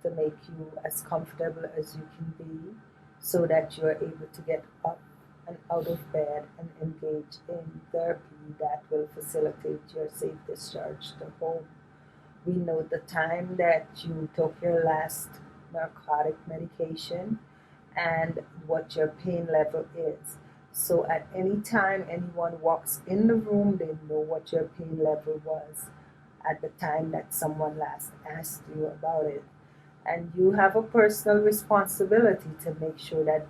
to make you as comfortable as you can be, so that you are able to get up and out of bed and engage in therapy that will facilitate your safe discharge to home. We know the time that you took your last narcotic medication and what your pain level is. So at any time anyone walks in the room, they know what your pain level was at the time that someone last asked you about it. And you have a personal responsibility to make sure that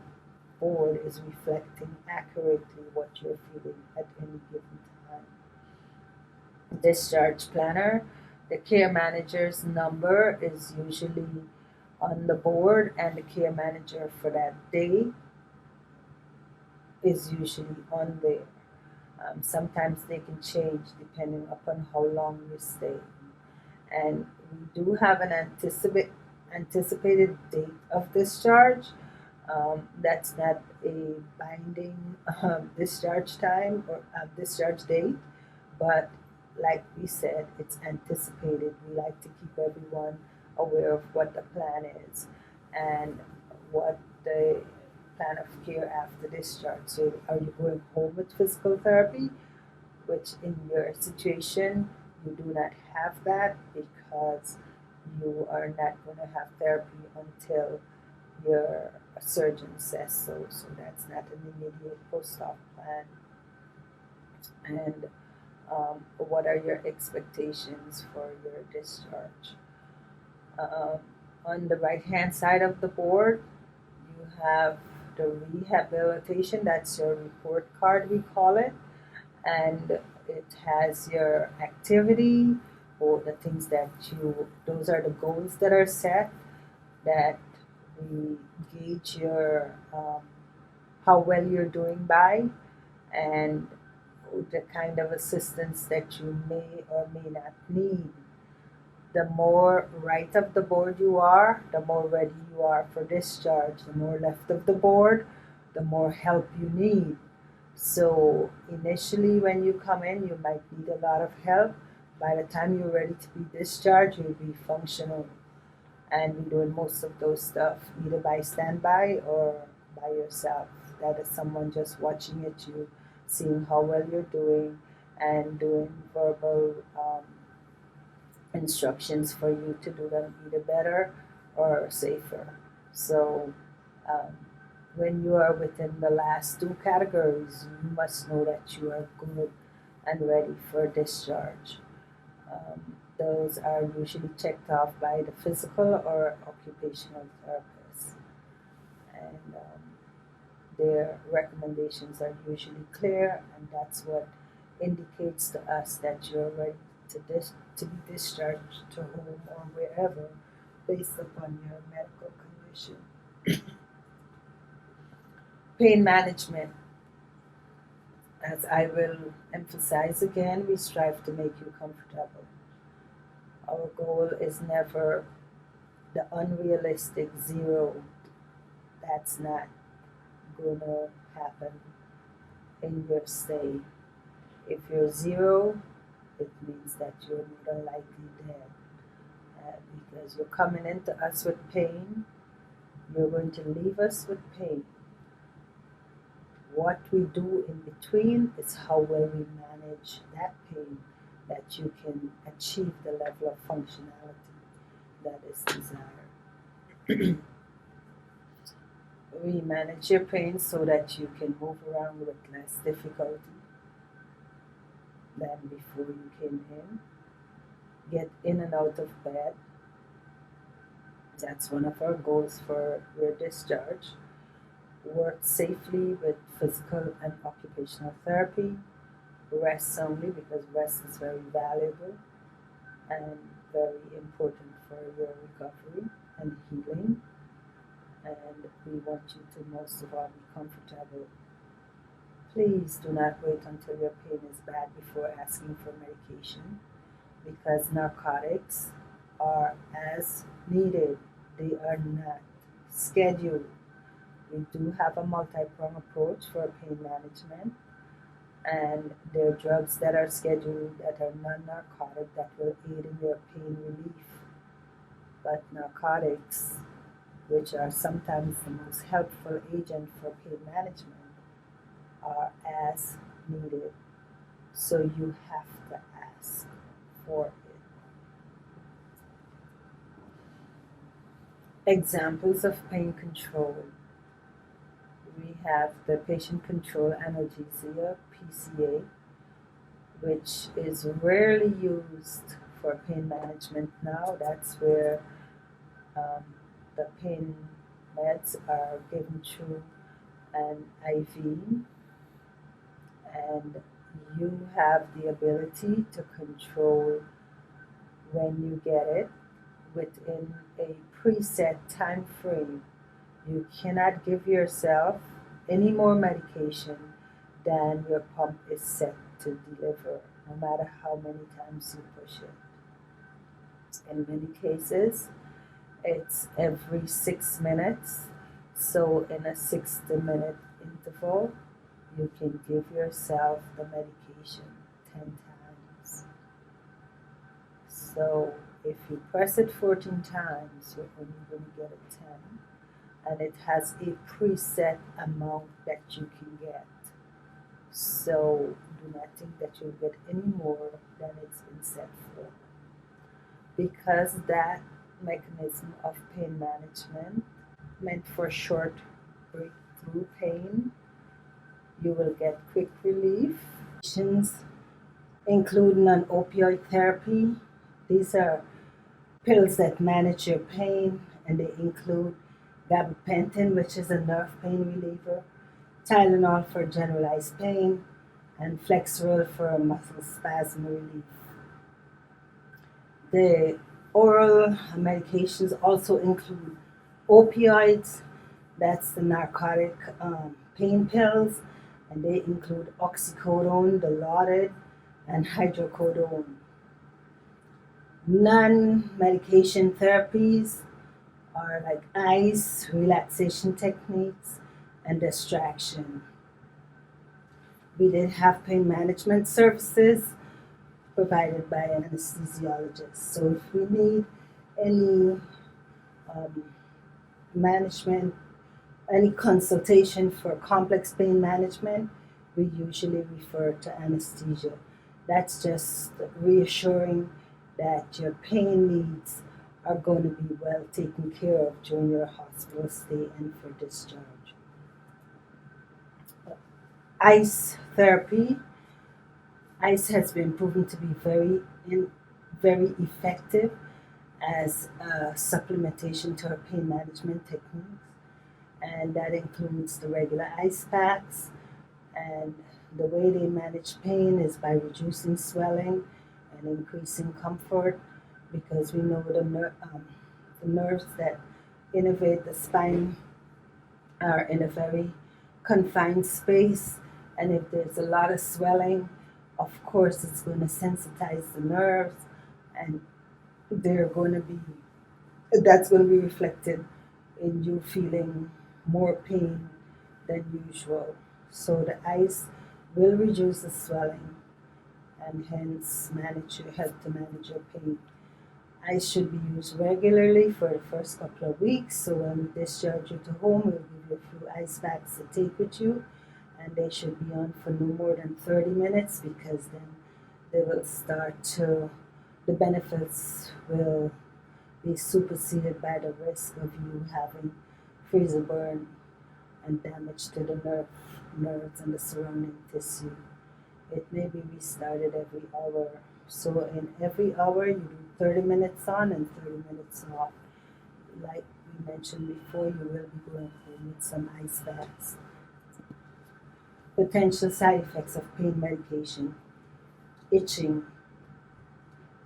board is reflecting accurately what you're feeling at any given time. Discharge planner, the care manager's number is usually on the board, and the care manager for that day is usually on there. Sometimes they can change depending upon how long you stay. And We do have an anticipated date of discharge. That's not a binding discharge time or discharge date, but like we said, it's anticipated. We like to keep everyone aware of what the plan is and what the plan of care after discharge. So, are you going home with physical therapy? Which in your situation, you do not have that because you are not going to have therapy until your surgeon says so. So, that's not an immediate post op plan. And what are your expectations for your discharge? Um, on the right hand side of the board, you have the rehabilitation, that's your report card, we call it, and it has your activity or the things that those are the goals that are set that we gauge your how well you're doing by and the kind of assistance that you may or may not need. The more right of the board you are, the more ready you are for discharge. The more left of the board, the more help you need. So, initially, when you come in, you might need a lot of help. By the time you're ready to be discharged, you'll be functional and be doing most of those stuff either by standby or by yourself. That is someone just watching at you, seeing how well you're doing, and doing verbal instructions for you to do them either better or safer. So, um, when you are within the last two categories, you must know that you are good and ready for discharge. Those are usually checked off by the physical or occupational therapist, and their recommendations are usually clear, and that's what indicates to us that you're ready to be discharged to home or wherever based upon your medical condition. Pain management. As I will emphasize again, we strive to make you comfortable. Our goal is never the unrealistic zero. That's not going to happen in your stay. If you're zero, it means that you're more than likely dead because you're coming into us with pain. You're going to leave us with pain. What we do in between is how well we manage that pain that you can achieve the level of functionality that is desired. We manage your pain so that you can move around with less difficulty than before you came in. Get in and out of bed. That's one of our goals for your discharge. Work safely with physical and occupational therapy. Rest only because rest is very valuable and very important for your recovery and healing. And we want you to most of all be comfortable. Please do not wait until your pain is bad before asking for medication because narcotics are as needed. They are not scheduled. We do have a multi-pronged approach for pain management, and there are drugs that are scheduled that are non-narcotic that will aid in your pain relief. But narcotics, which are sometimes the most helpful agent for pain management, are as needed. So you have to ask for it. Examples of pain control. We have the patient control analgesia, PCA, which is rarely used for pain management now. That's where the pain meds are given through an IV, and you have the ability to control when you get it within a preset time frame. You cannot give yourself any more medication than your pump is set to deliver, no matter how many times you push it. In many cases, it's every 6 minutes. So, in a 60-minute interval, you can give yourself the medication 10 times. So, if you press it 14 times, you're only going to get a 10. And it has a preset amount that you can get. So, do not think that you'll get any more than it's been set for. Because that mechanism of pain management meant for short breakthrough pain, you will get quick relief. Including non-opioid therapy. These are pills that manage your pain, and they include gabapentin, which is a nerve pain reliever, Tylenol for generalized pain, and Flexeril for muscle spasm relief. The oral medications also include opioids, that's the narcotic pain pills, and they include oxycodone, Dilaudid, and hydrocodone. Non-medication therapies are like ice, relaxation techniques, and distraction. We did have pain management services provided by an anesthesiologist. So if we need any um, management, any consultation for complex pain management, we usually refer to anesthesia. That's just reassuring that your pain needs are going to be well taken care of during your hospital stay and for discharge. Ice therapy. Ice has been proven to be very effective as a supplementation to our pain management techniques, and that includes the regular ice packs. And the way they manage pain is by reducing swelling and increasing comfort, because we know the nerves that innervate the spine are in a very confined space, and if there's a lot of swelling, of course it's going to sensitize the nerves, and they're going to be that's going to be reflected in you feeling more pain than usual. So the ice will reduce the swelling and hence help to manage your pain. Ice should be used regularly for the first couple of weeks. So when we discharge you to home, we'll give you a few ice packs to take with you, and they should be on for no more than 30 minutes, because then they will start to, the benefits will be superseded by the risk of you having freezer burn and damage to the nerves and the surrounding tissue. It may be restarted every hour. So in every hour, you do 30 minutes on and 30 minutes off. Like we mentioned before, you will be going home with some ice baths. Potential side effects of pain medication. Itching.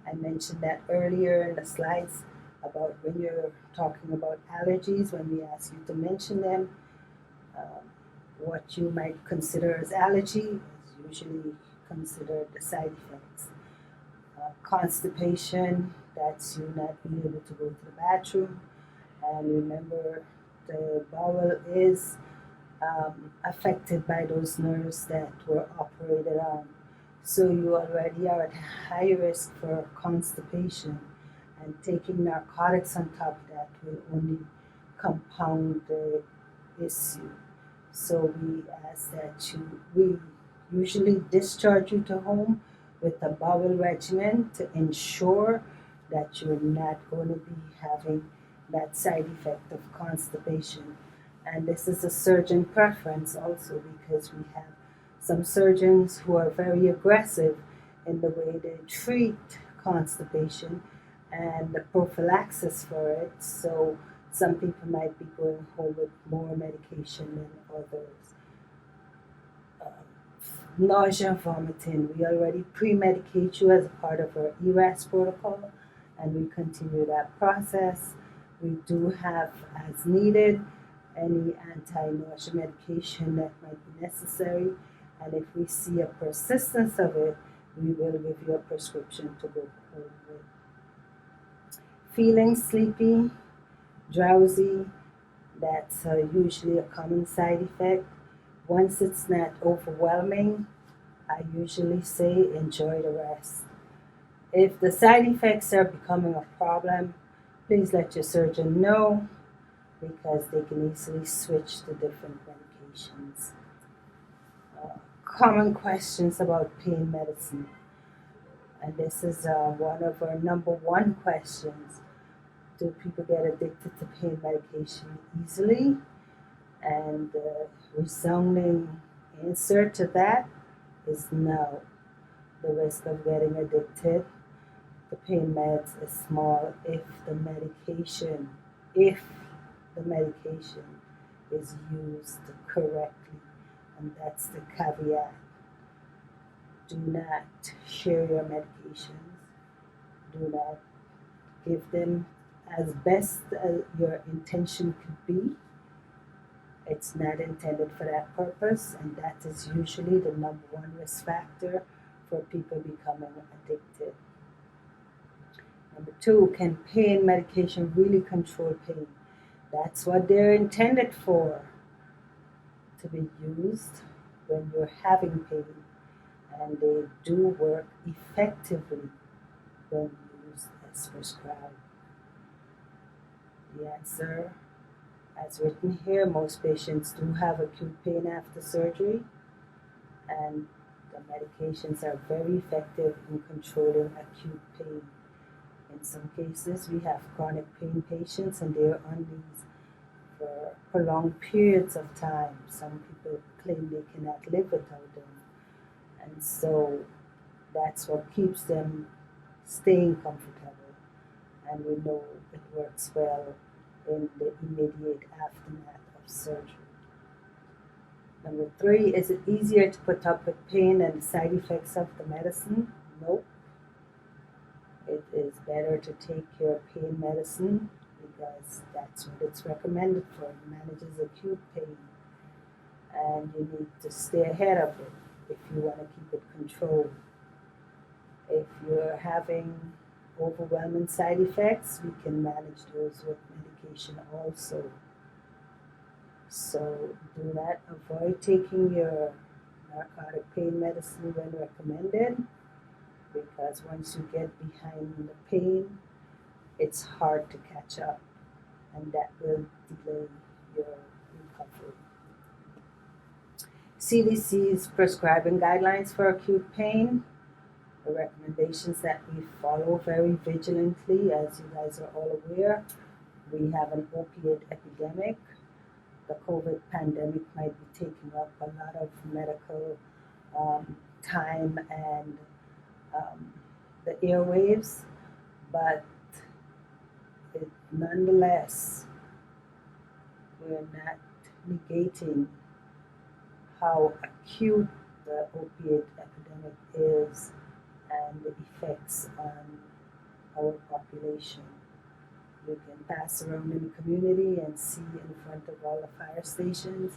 I mentioned that earlier in the slides about when you're talking about allergies, when we ask you to mention them. What you might consider as allergy is usually considered the side effects. Constipation, that's you not being able to go to the bathroom. And remember, the bowel is affected by those nerves that were operated on. So you already are at high risk for constipation, and taking narcotics on top of that will only compound the issue. So we ask that we usually discharge you to home with a bowel regimen to ensure that you're not going to be having that side effect of constipation. And this is a surgeon preference also, because we have some surgeons who are very aggressive in the way they treat constipation and the prophylaxis for it. So some people might be going home with more medication than others. Nausea, vomiting. We already pre-medicate you as a part of our ERAS protocol, and we continue that process. We do have, as needed, any anti-nausea medication that might be necessary, and if we see a persistence of it, we will give you a prescription to go home with. Feeling sleepy, drowsy, that's usually a common side effect. Once it's not overwhelming, I usually say enjoy the rest. If the side effects are becoming a problem, please let your surgeon know because they can easily switch to different medications. Common questions about pain medicine, and this is one of our number one questions. Do people get addicted to pain medication easily? And the resounding answer to that is no. The risk of getting addicted to pain meds is small if the medication is used correctly. And that's the caveat. Do not share your medications. Do not give them as best as your intention could be. It's not intended for that purpose, and that is usually the number one risk factor for people becoming addicted. Number two, can pain medication really control pain? That's what they're intended for, to be used when you're having pain, and they do work effectively when used as prescribed. The answer, as written here, most patients do have acute pain after surgery, and the medications are very effective in controlling acute pain. In some cases, we have chronic pain patients, and they're on these for prolonged periods of time. Some people claim they cannot live without them, and so that's what keeps them staying comfortable, and we know it works well in the immediate aftermath of surgery. Number three, is it easier to put up with pain and the side effects of the medicine? Nope. It is better to take your pain medicine because that's what it's recommended for. It manages acute pain, and you need to stay ahead of it if you want to keep it controlled. If you're having overwhelming side effects, we can manage those with medication also. So do not avoid taking your narcotic pain medicine when recommended, because once you get behind the pain, it's hard to catch up, and that will delay your recovery. CDC's prescribing guidelines for acute pain, the recommendations that we follow very vigilantly. As you guys are all aware, we have an opiate epidemic. The COVID pandemic might be taking up a lot of medical time and the airwaves, but nonetheless, we're not negating how acute the opiate epidemic is and the effects on our population. You can pass around in the community and see in front of all the fire stations,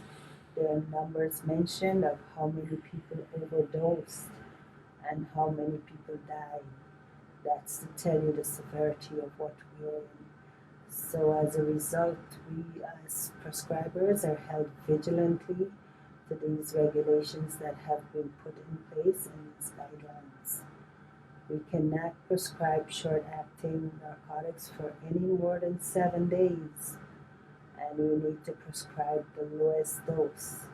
there are numbers mentioned of how many people overdosed and how many people died. That's to tell you the severity of what we're in. So as a result, we as prescribers are held vigilantly to these regulations that have been put in place in these guidelines. We cannot prescribe short-acting narcotics for any more than 7 days, and we need to prescribe the lowest dose.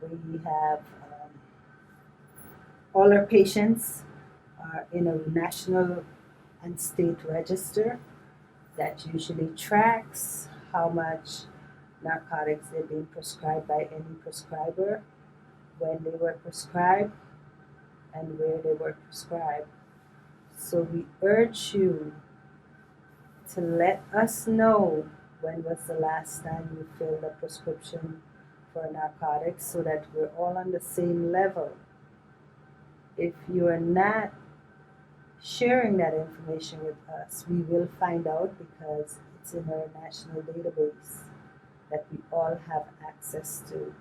We have all our patients are in a national and state register that usually tracks how much narcotics they're being prescribed by any prescriber, when they were prescribed, and where they were prescribed. So we urge you to let us know when was the last time you filled a prescription for narcotics so that we're all on the same level. If you are not sharing that information with us, we will find out because it's in our national database that we all have access to.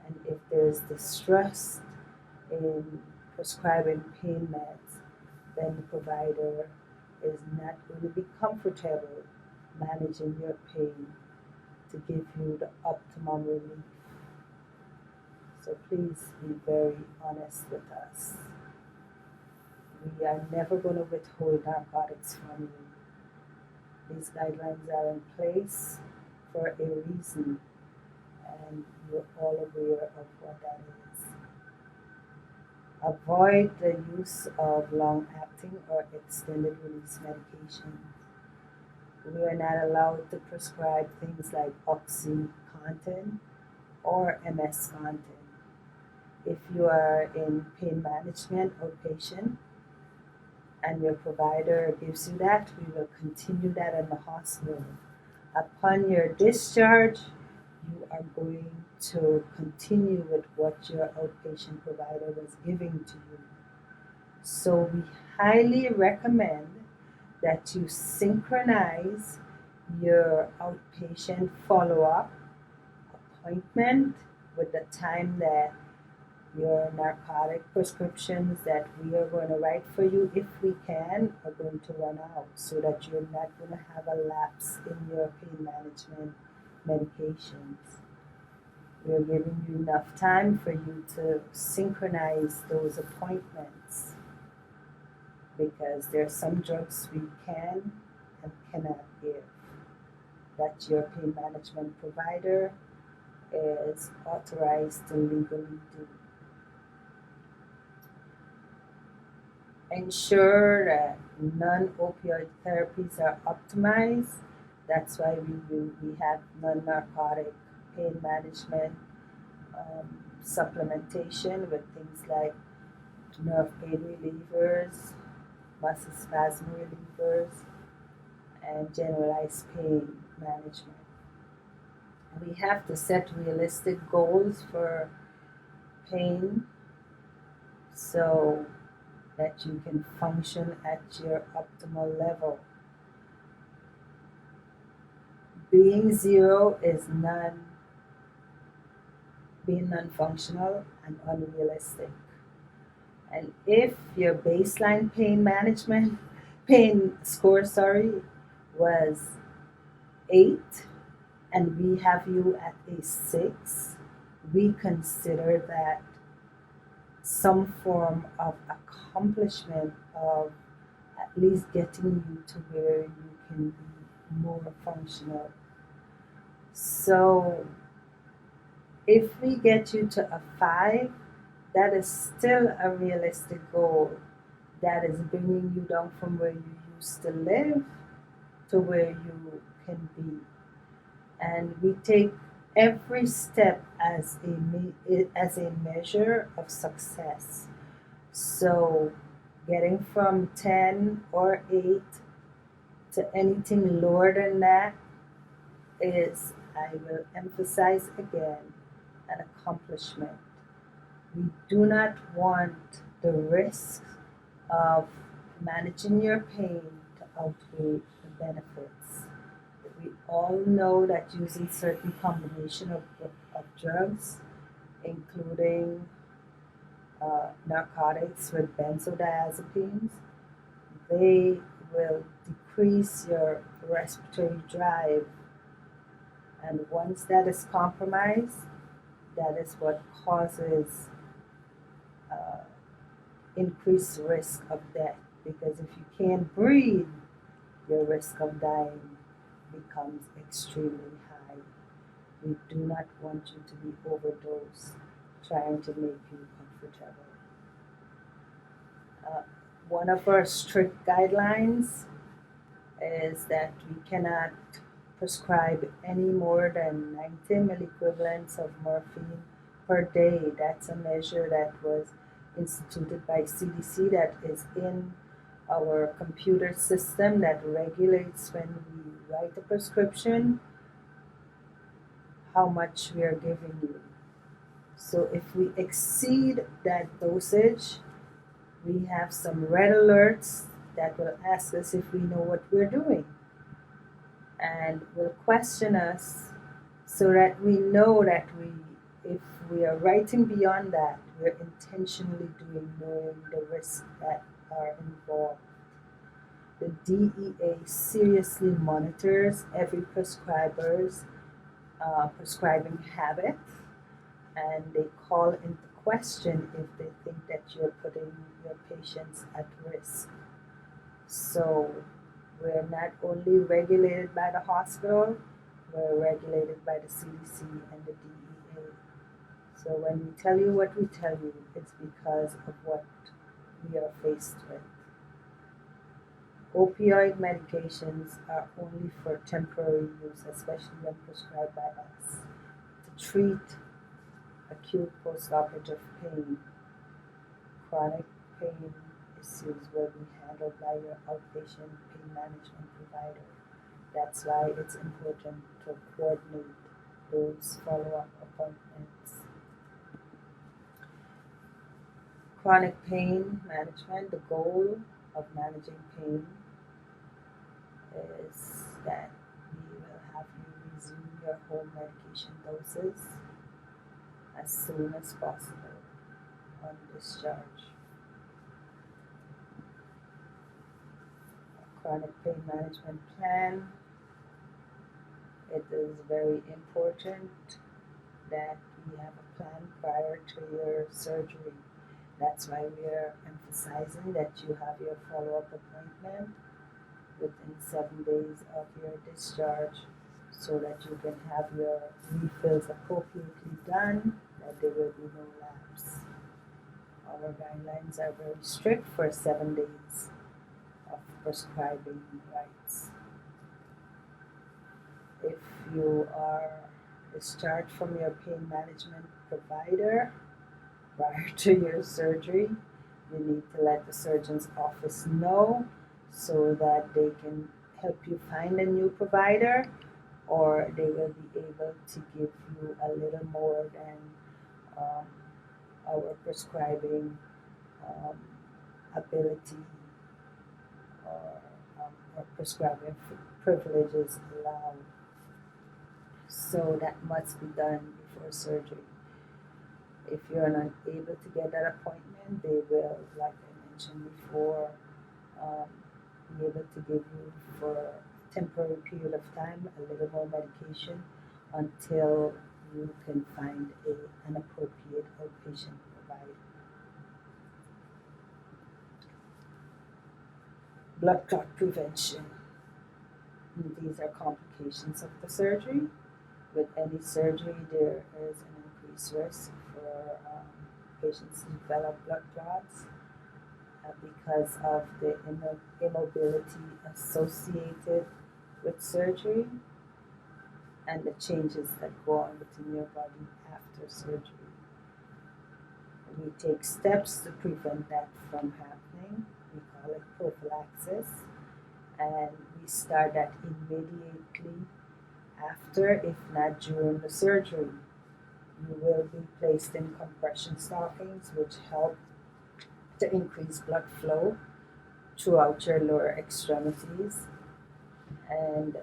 And if there's distrust in prescribing pain meds, then the provider is not going to be comfortable managing your pain to give you the optimum relief. So please be very honest with us. We are never going to withhold narcotics from you. These guidelines are in place for a reason, and you're all aware of what that is. Avoid the use of long-acting or extended-release medications. We are not allowed to prescribe things like OxyContin or MS Contin. If you are in pain management outpatient and your provider gives you that, we will continue that in the hospital. Upon your discharge, you are going to continue with what your outpatient provider was giving to you. So we highly recommend that you synchronize your outpatient follow-up appointment with the time that your narcotic prescriptions that we are going to write for you, if we can, are going to run out, so that you're not going to have a lapse in your pain management medications. We are giving you enough time for you to synchronize those appointments, because there are some drugs we can and cannot give that your pain management provider is authorized to legally do. Ensure that non-opioid therapies are optimized. That's why we have non-narcotic pain management supplementation with things like nerve pain relievers, muscle spasm relievers, and generalized pain management. We have to set realistic goals for pain so that you can function at your optimal level. Being zero is being non-functional and unrealistic. And if your baseline pain score, was 8, and we have you at a 6, we consider that some form of accomplishment of at least getting you to where you can be more functional. So if we get you to a 5, that is still a realistic goal. That is bringing you down from where you used to live to where you can be. And we take every step as a measure of success. So getting from 10 or 8 to anything lower than that is, I will emphasize again, an accomplishment. We do not want the risk of managing your pain to outweigh the benefits. We all know that using certain combination of drugs, including narcotics with benzodiazepines, they will decrease your respiratory drive. And once that is compromised, that is what causes increased risk of death. Because if you can't breathe, your risk of dying becomes extremely high. We do not want you to be overdosed trying to make you comfortable. One of our strict guidelines is that we cannot prescribe any more than 90 milliequivalents of morphine per day. That's a measure that was instituted by CDC, that is in our computer system that regulates, when we write a prescription, how much we are giving you. So if we exceed that dosage, we have some red alerts that will ask us if we know what we're doing, and will question us so that we know that if we are writing beyond that, we're intentionally doing, knowing the risk that are involved. The DEA seriously monitors every prescriber's prescribing habit, and they call into question if they think that you're putting your patients at risk. So we're not only regulated by the hospital, we're regulated by the CDC and the DEA. So when we tell you what we tell you, it's because of what we are faced with. Opioid medications are only for temporary use, especially when prescribed by us, to treat acute postoperative pain. Chronic pain issues will be handled by your outpatient pain management provider. That's why it's important to coordinate those follow-up appointments. Chronic pain management, the goal of managing pain is that we will have you resume your home medication doses as soon as possible on discharge. A chronic pain management plan, it is very important that we have a plan prior to your surgery. That's why we are emphasizing that you have your follow-up appointment within 7 days of your discharge so that you can have your refills appropriately done, that there will be no lapse. Our guidelines are very strict for 7 days of prescribing rights. If you are discharged from your pain management provider prior to your surgery, you need to let the surgeon's office know so that they can help you find a new provider, or they will be able to give you a little more than our prescribing ability or prescribing privileges allow. So that must be done before surgery. If you're not able to get that appointment, they will, like I mentioned before, be able to give you for a temporary period of time a little more medication until you can find an appropriate outpatient provider. Blood clot prevention. These are complications of the surgery. With any surgery, there is an increased risk for patients to develop blood clots because of the immobility associated with surgery and the changes that go on within your body after surgery. We take steps to prevent that from happening. We call it prophylaxis, and we start that immediately after, if not during the surgery. You will be placed in compression stockings, which help to increase blood flow throughout your lower extremities, and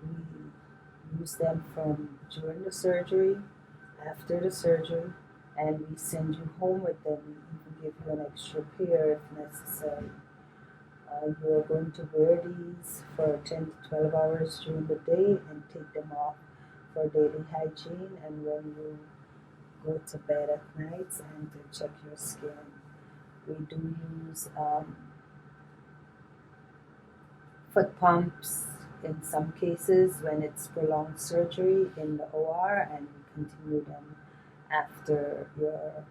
we use them from during the surgery, after the surgery, and we send you home with them. We even give you an extra pair if necessary. You are going to wear these for 10 to 12 hours during the day and take them off for daily hygiene and when you go to bed at night and to check your skin. We do use foot pumps in some cases when it's prolonged surgery in the OR, and we continue them after your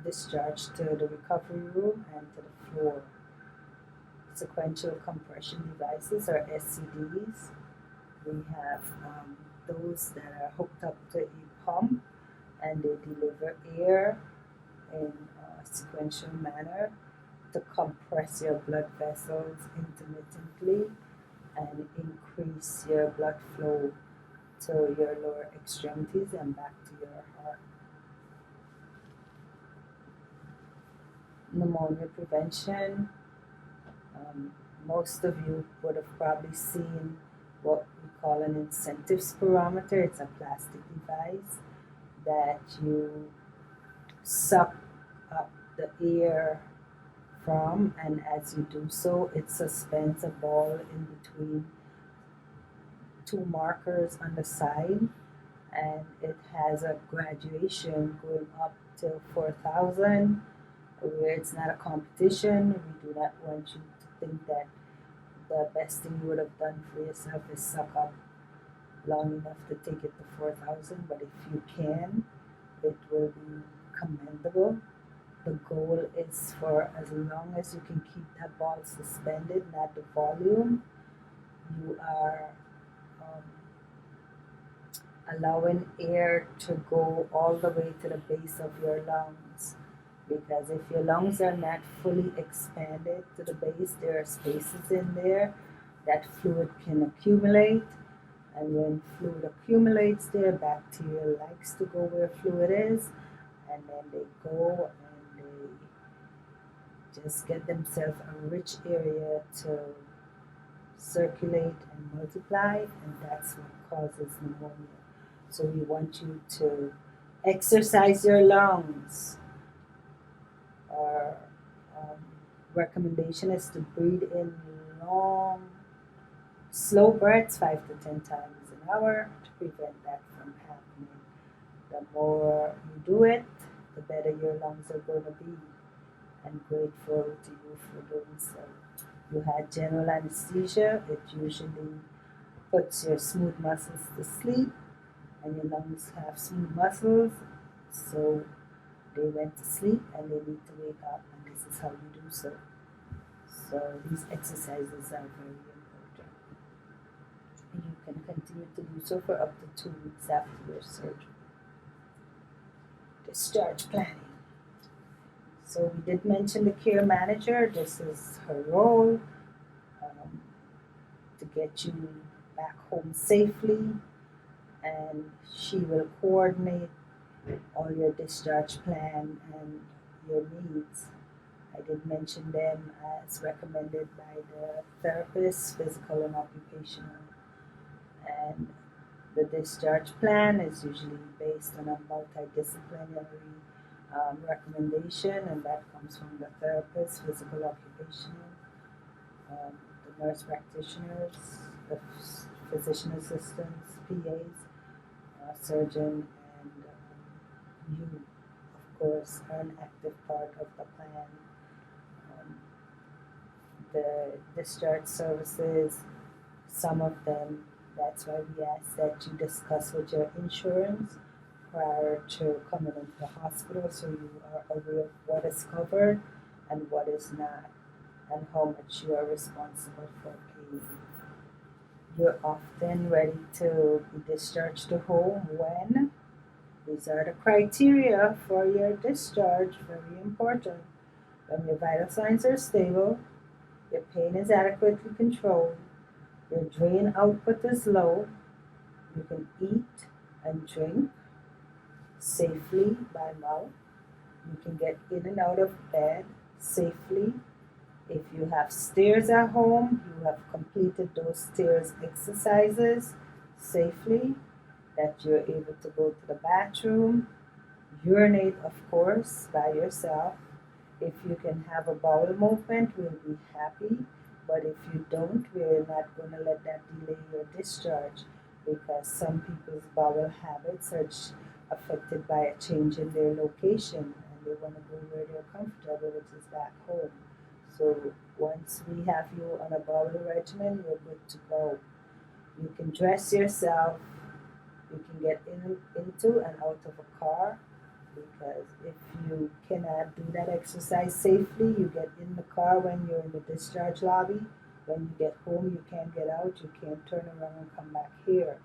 discharge to the recovery room and to the floor. Sequential compression devices, or SCDs. We have those that are hooked up to a pump and they deliver air in a sequential manner to compress your blood vessels intermittently and increase your blood flow to your lower extremities and back to your heart. Pneumonia prevention. Most of you would have probably seen what we call an incentive spirometer. It's a plastic device that you suck up the air from, and as you do so, it suspends a ball in between two markers on the side, and it has a graduation going up till 4,000, where it's not a competition. We do not want you to think that the best thing you would have done for yourself is suck up long enough to take it to 4,000, but if you can, it will be commendable. The goal is for as long as you can keep that ball suspended, not the volume, you are um, allowing air to go all the way to the base of your lungs. Because if your lungs are not fully expanded to the base, there are spaces in there that fluid can accumulate. And when fluid accumulates there, bacteria likes to go where fluid is, and then they go and they just get themselves a rich area to circulate and multiply, and that's what causes pneumonia. So we want you to exercise your lungs. Our recommendation is to breathe in long, slow breaths 5 to 10 times an hour to prevent that from happening. The more you do it, the better your lungs are going to be, and grateful to you for doing so. You had general anesthesia, it usually puts your smooth muscles to sleep, and your lungs have smooth muscles, so they went to sleep and they need to wake up, and this is how you do so. So these exercises are very important. And you can continue to do so for up to 2 weeks after your surgery. Discharge planning. So we did mention the care manager. This is her role, um, to get you back home safely, and she will coordinate all your discharge plan and your needs. I did mention them as recommended by the therapist, physical and occupational. And the discharge plan is usually based on a multidisciplinary recommendation, and that comes from the therapist, physical occupational, the nurse practitioners, the physician assistants, PAs, surgeon, and you, of course, are an active part of the plan. Um, the discharge services, some of them, that's why we ask that you discuss with your insurance prior to coming into the hospital, so you are aware of what is covered and what is not, and how much you are responsible for paying. You're often ready to be discharged to home when these are the criteria for your discharge, very important. When your vital signs are stable, your pain is adequately controlled, your drain output is low, you can eat and drink safely by mouth, you can get in and out of bed safely. If you have stairs at home, you have completed those stairs exercises safely, that you're able to go to the bathroom, urinate, of course, by yourself. If you can have a bowel movement, we'll be happy. But if you don't, we're not going to let that delay your discharge, because some people's bowel habits are affected by a change in their location, and they want to go where they're comfortable, which is back home. So once we have you on a bowel regimen, you're good to go. You can dress yourself, you can get into and out of a car, because if you cannot do that exercise safely, you get in the car when you're in the discharge lobby. When you get home, you can't get out, you can't turn around and come back here.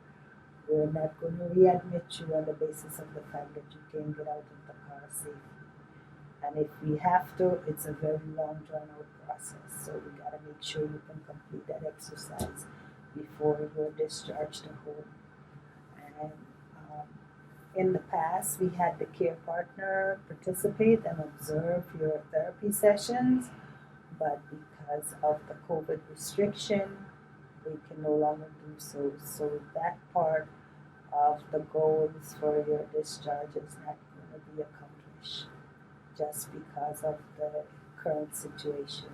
We're not going to readmit you on the basis of the fact that you can't get out of the car safely. And if we have to, it's a very long, drawn out process. So we got to make sure you can complete that exercise before you're discharged to home. And in the past, we had the care partner participate and observe your therapy sessions, but because of the COVID restriction, we can no longer do so. So that part of the goals for your discharge is not going to be accomplished. just because of the current situation.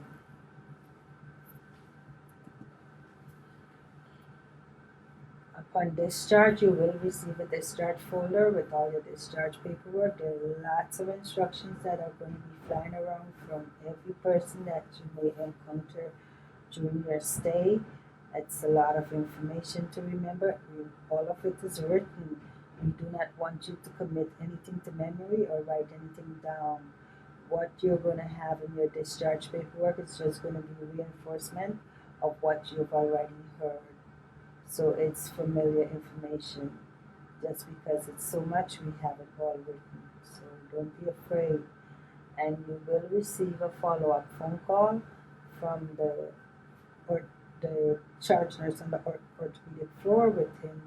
Upon discharge, you will receive a discharge folder with all your discharge paperwork. There are lots of instructions that are going to be flying around from every person that you may encounter during your stay. It's a lot of information to remember. All of it is written. We do not want you to commit anything to memory or write anything down. What you're going to have in your discharge paperwork is just going to be reinforcement of what you've already heard. So it's familiar information. Just because it's so much, we have it all written. So don't be afraid. And you will receive a follow-up phone call from or the charge nurse on the orthopedic floor within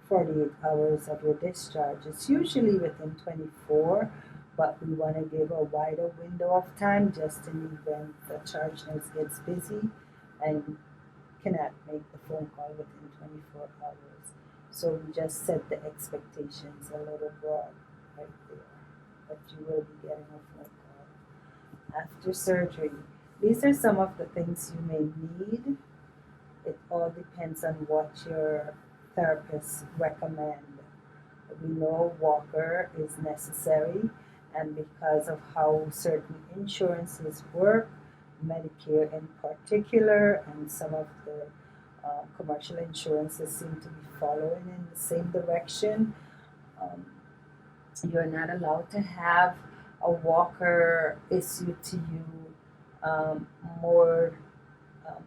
48 hours of your discharge. It's usually within 24, but we want to give a wider window of time just in the event the charge nurse gets busy and cannot make the phone call within 24 hours. So we just set the expectations a little broad right there. But you will be getting a phone call. After surgery, these are some of the things you may need. It all depends on what your therapist recommend. We know walker is necessary, and because of how certain insurances work, Medicare in particular, and some of the commercial insurances seem to be following in the same direction. Um, you're not allowed to have a walker issued to you more um,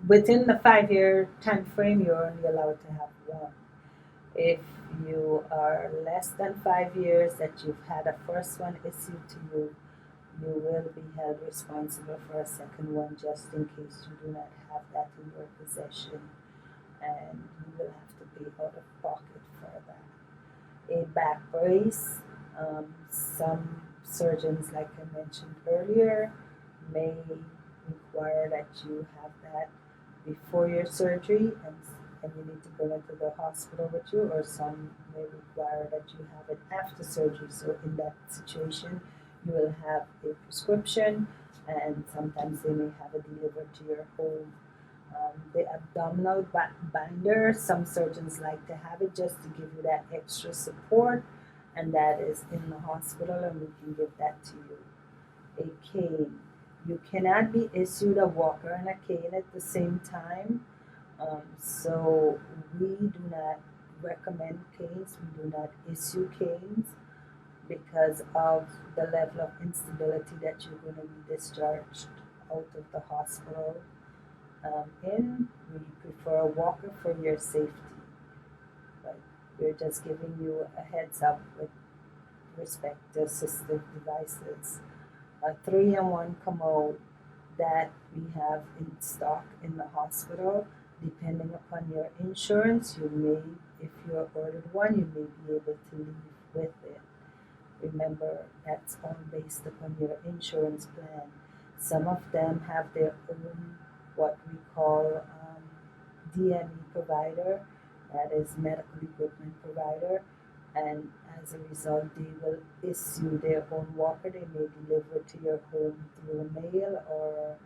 within the 5 year time frame. You're only allowed to have one. If you are less than 5 years that you've had a first one issued to you, you will be held responsible for a second one just in case you do not have that in your possession, and you will have to pay out of pocket for that. A back brace, some surgeons, like I mentioned earlier, may require that you have that before your surgery, and you need to go into the hospital with you, or some may require that you have it after surgery. So in that situation, you will have a prescription, and sometimes they may have it delivered to your home. The abdominal binder, some surgeons like to have it just to give you that extra support, and that is in the hospital, and we can give that to you. A cane. You cannot be issued a walker and a cane at the same time. So we do not recommend canes, we do not issue canes because of the level of instability that you're going to be discharged out of the hospital in. We prefer a walker for your safety, but we're just giving you a heads up with respect to assistive devices. A 3-in-1 commode that we have in stock in the hospital. Depending upon your insurance, you may, if you're ordered one, you may be able to leave with it. Remember, that's all based upon your insurance plan. Some of them have their own, what we call DME provider, that is medical equipment provider, and as a result, they will issue their own walker. They may deliver to your home through mail or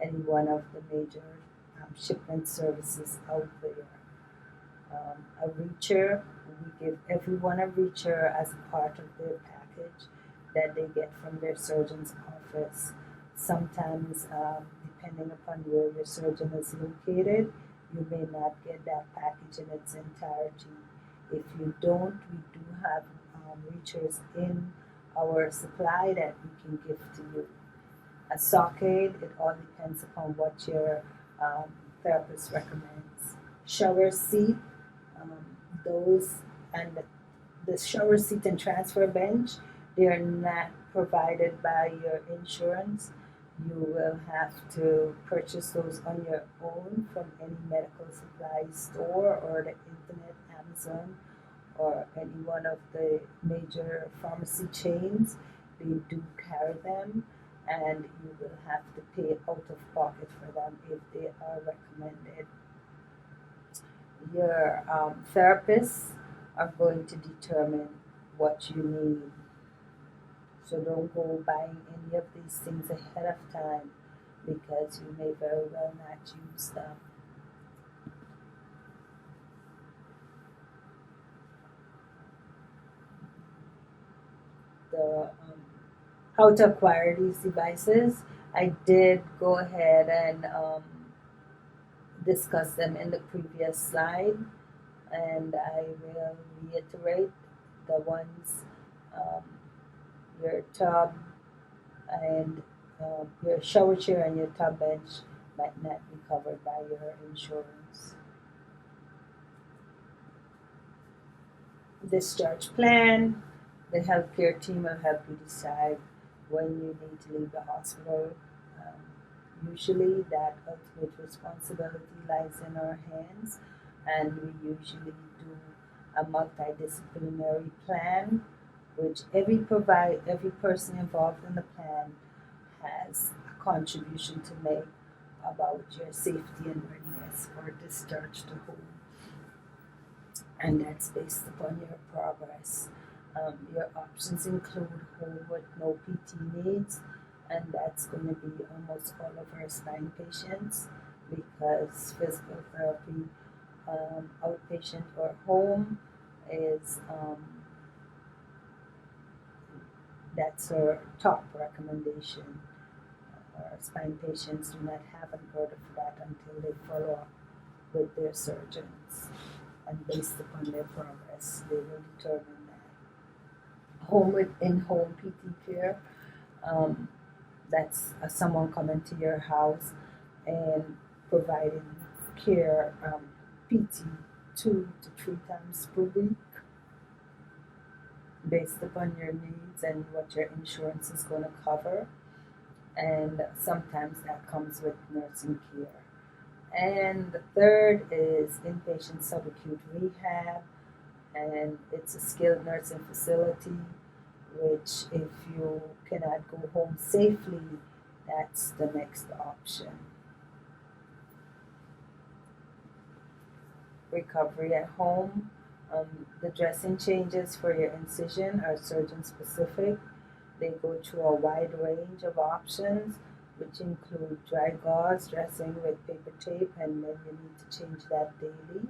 any one of the major shipment services out there. A reacher, we give everyone a reacher as part of their package that they get from their surgeon's office. Sometimes, depending upon where your surgeon is located, you may not get that package in its entirety. If you don't, we do have reachers in our supply that we can give to you. A socket, it all depends upon what your therapist recommends. Shower seat, um, those and the shower seat and transfer bench, they are not provided by your insurance. You will have to purchase those on your own from any medical supply store or the internet, Amazon, or any one of the major pharmacy chains. They do carry them, and you will have to pay out of pocket for them if they are recommended. Your therapists are going to determine what you need. So don't go buying any of these things ahead of time because you may very well not use them. The How to acquire these devices. I did go ahead and discuss them in the previous slide, and I will reiterate the ones, um, your tub and your shower chair and your tub bench might not be covered by your insurance. Discharge plan. The healthcare team will help you decide when you need to leave the hospital. Usually, that ultimate responsibility lies in our hands, and we usually do a multidisciplinary plan, which every person involved in the plan has a contribution to make about your safety and readiness for discharge to home, and that's based upon your progress. Your options include home with no PT needs, and that's going to be almost all of our spine patients because physical therapy, outpatient or home, is that's our top recommendation. Our spine patients do not have an order for that until they follow up with their surgeons, and based upon their progress, they will determine that. Home with in-home PT care, um, that's someone coming to your house and providing care, PT 2 to 3 times per week based upon your needs and what your insurance is going to cover. And sometimes that comes with nursing care. And the third is inpatient subacute rehab, and it's a skilled nursing facility, which, if you cannot go home safely, that's the next option. Recovery at home. The dressing changes for your incision are surgeon specific. They go through a wide range of options, which include dry gauze dressing with paper tape, and then you need to change that daily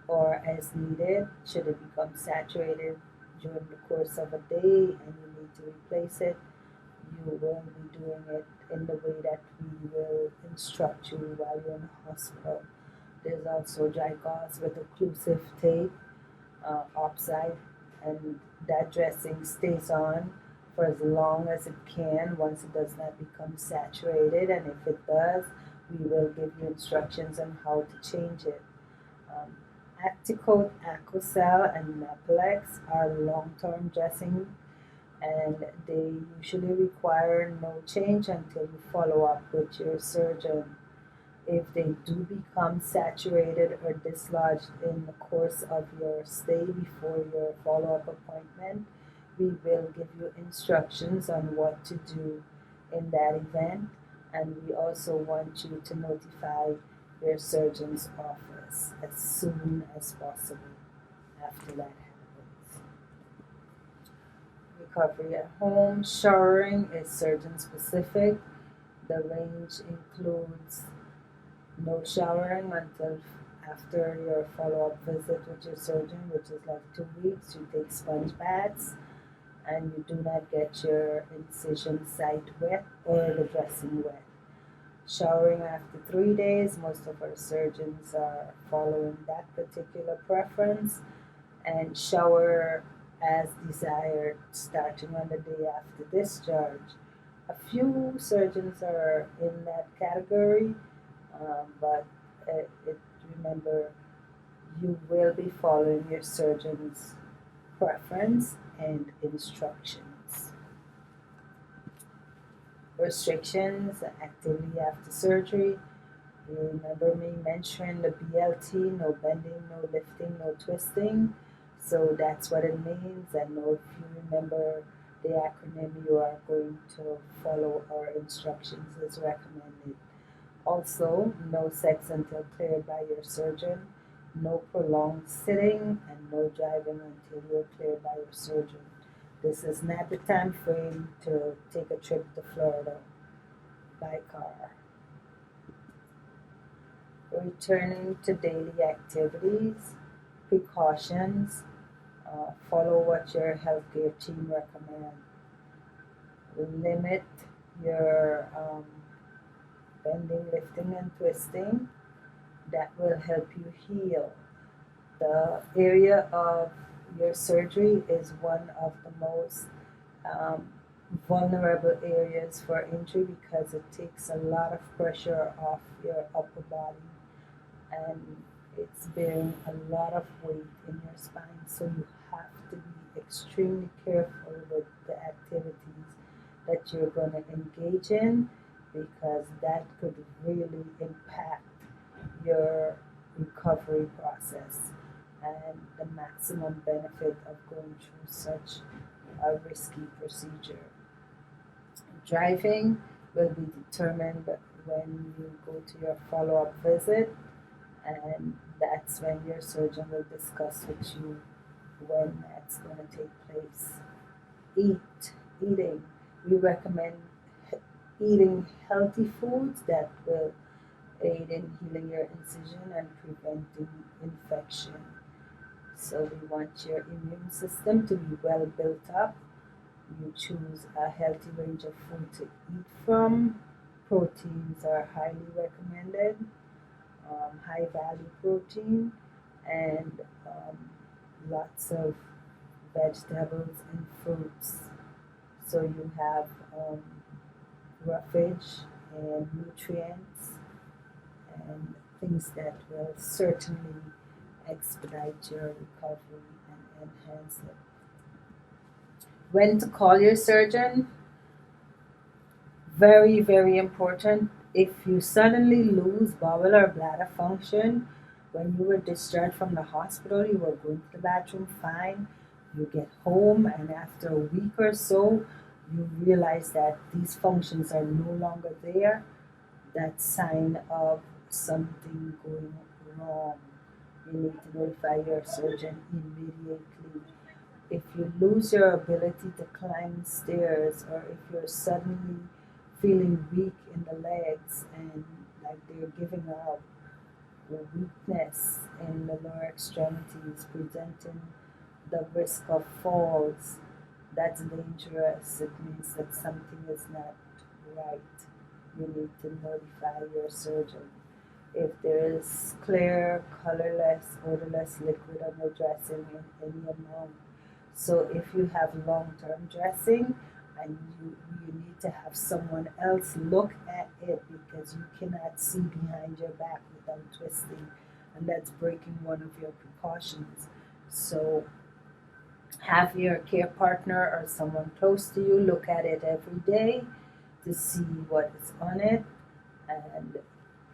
or as needed. Should it become saturated during the course of a day and you need to replace it, you will be doing it in the way that we will instruct you while you're in the hospital. There's also dry gauze with occlusive tape, opside, and that dressing stays on for as long as it can once it does not become saturated, and if it does, we will give you instructions on how to change it. Um, Acticoat, Aquacel, and Napolex are long-term dressing, and they usually require no change until you follow up with your surgeon. If they do become saturated or dislodged in the course of your stay before your follow-up appointment, we will give you instructions on what to do in that event, and we also want you to notify your surgeon's office as soon as possible after that happens. Recovery at home. Showering is surgeon specific. The range includes no showering until after your follow-up visit with your surgeon, which is like 2 weeks. You take sponge baths and you do not get your incision site wet or the dressing wet. Showering after 3 days, most of our surgeons are following that particular preference, and shower as desired starting on the day after discharge. A few surgeons are in that category, but remember, you will be following your surgeon's preference and instructions. Restrictions, activity after surgery. You remember me mentioning the BLT, no bending, no lifting, no twisting. So that's what it means, and if you remember the acronym, you are going to follow our instructions as recommended. Also, no sex until cleared by your surgeon, no prolonged sitting, and no driving until you're cleared by your surgeon. This is not the time frame to take a trip to Florida by car. Returning to daily activities, precautions, follow what your healthcare team recommend. Limit your bending, lifting, and twisting. That will help you heal. The area of your surgery is one of the most um, vulnerable areas for injury because it takes a lot of pressure off your upper body and it's bearing a lot of weight in your spine. So you have to be extremely careful with the activities that you're going to engage in because that could really impact your recovery process and the maximum benefit of going through such a risky procedure. Driving will be determined when you go to your follow-up visit, and that's when your surgeon will discuss with you when that's going to take place. Eating. We recommend eating healthy foods that will aid in healing your incision and preventing infection. So we want your immune system to be well built up. You choose a healthy range of food to eat from. Proteins are highly recommended, high value protein, and lots of vegetables and fruits. So you have roughage and nutrients and things that will certainly expedite your recovery and enhance it. When to call your surgeon, very, very important. If you suddenly lose bowel or bladder function, when you were discharged from the hospital, you were going to the bathroom fine, you get home, and after a week or so, you realize that these functions are no longer there, that's sign of something going wrong. You need to notify your surgeon immediately. If you lose your ability to climb stairs or if you're suddenly feeling weak in the legs and like they're giving out, weakness in the lower extremities, presenting the risk of falls, that's dangerous. It means that something is not right. You need to notify your surgeon. If there is clear, colorless, odorless liquid on your dressing in any amount. So if you have long-term dressing and you need to have someone else look at it because you cannot see behind your back without twisting, and that's breaking one of your precautions. So have your care partner or someone close to you look at it every day to see what is on it, and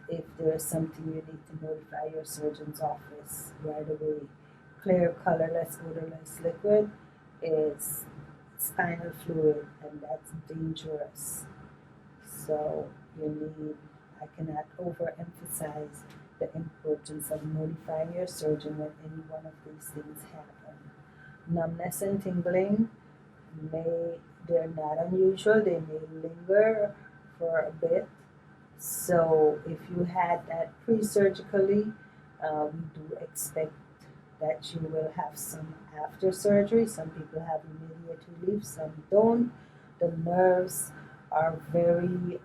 if there is something you need to notify your surgeon's office right away. Clear, colorless, odorless liquid is spinal fluid, and that's dangerous. So you need, I cannot overemphasize the importance of notifying your surgeon when any one of these things happen. Numbness and tingling may, they're not unusual, they may linger for a bit. So if you had that pre-surgically, we do expect that you will have some after surgery. Some people have immediate relief, some don't. The nerves are very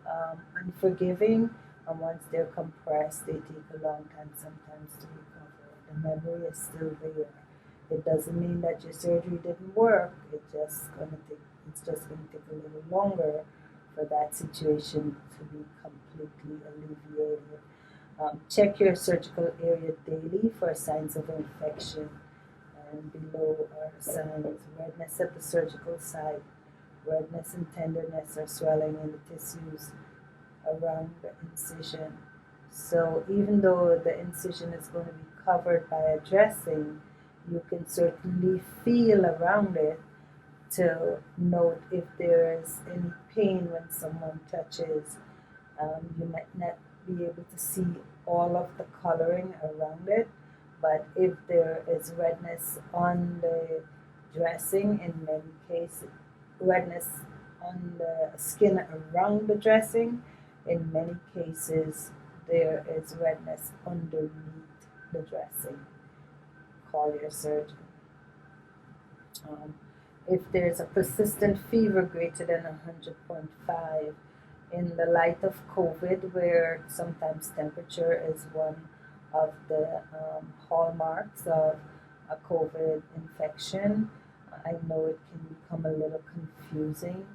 unforgiving, and once they're compressed, they take a long time sometimes to recover. The memory is still there. It doesn't mean that your surgery didn't work. It's just gonna take a little longer for that situation to be completely alleviated. Check your surgical area daily for signs of infection. And below are signs: redness at the surgical site, redness and tenderness or swelling in the tissues around the incision. So even though the incision is going to be covered by a dressing, you can certainly feel around it to note if there is any pain when someone touches. You might not be able to see all of the coloring around it, but if there is redness on the dressing in many cases, redness on the skin around the dressing. In many cases, there is redness underneath the dressing. Call your surgeon. Um, if there's a persistent fever greater than 100.5, in the light of COVID, where sometimes temperature is one of the hallmarks of a COVID infection, I know it can become a little confusing,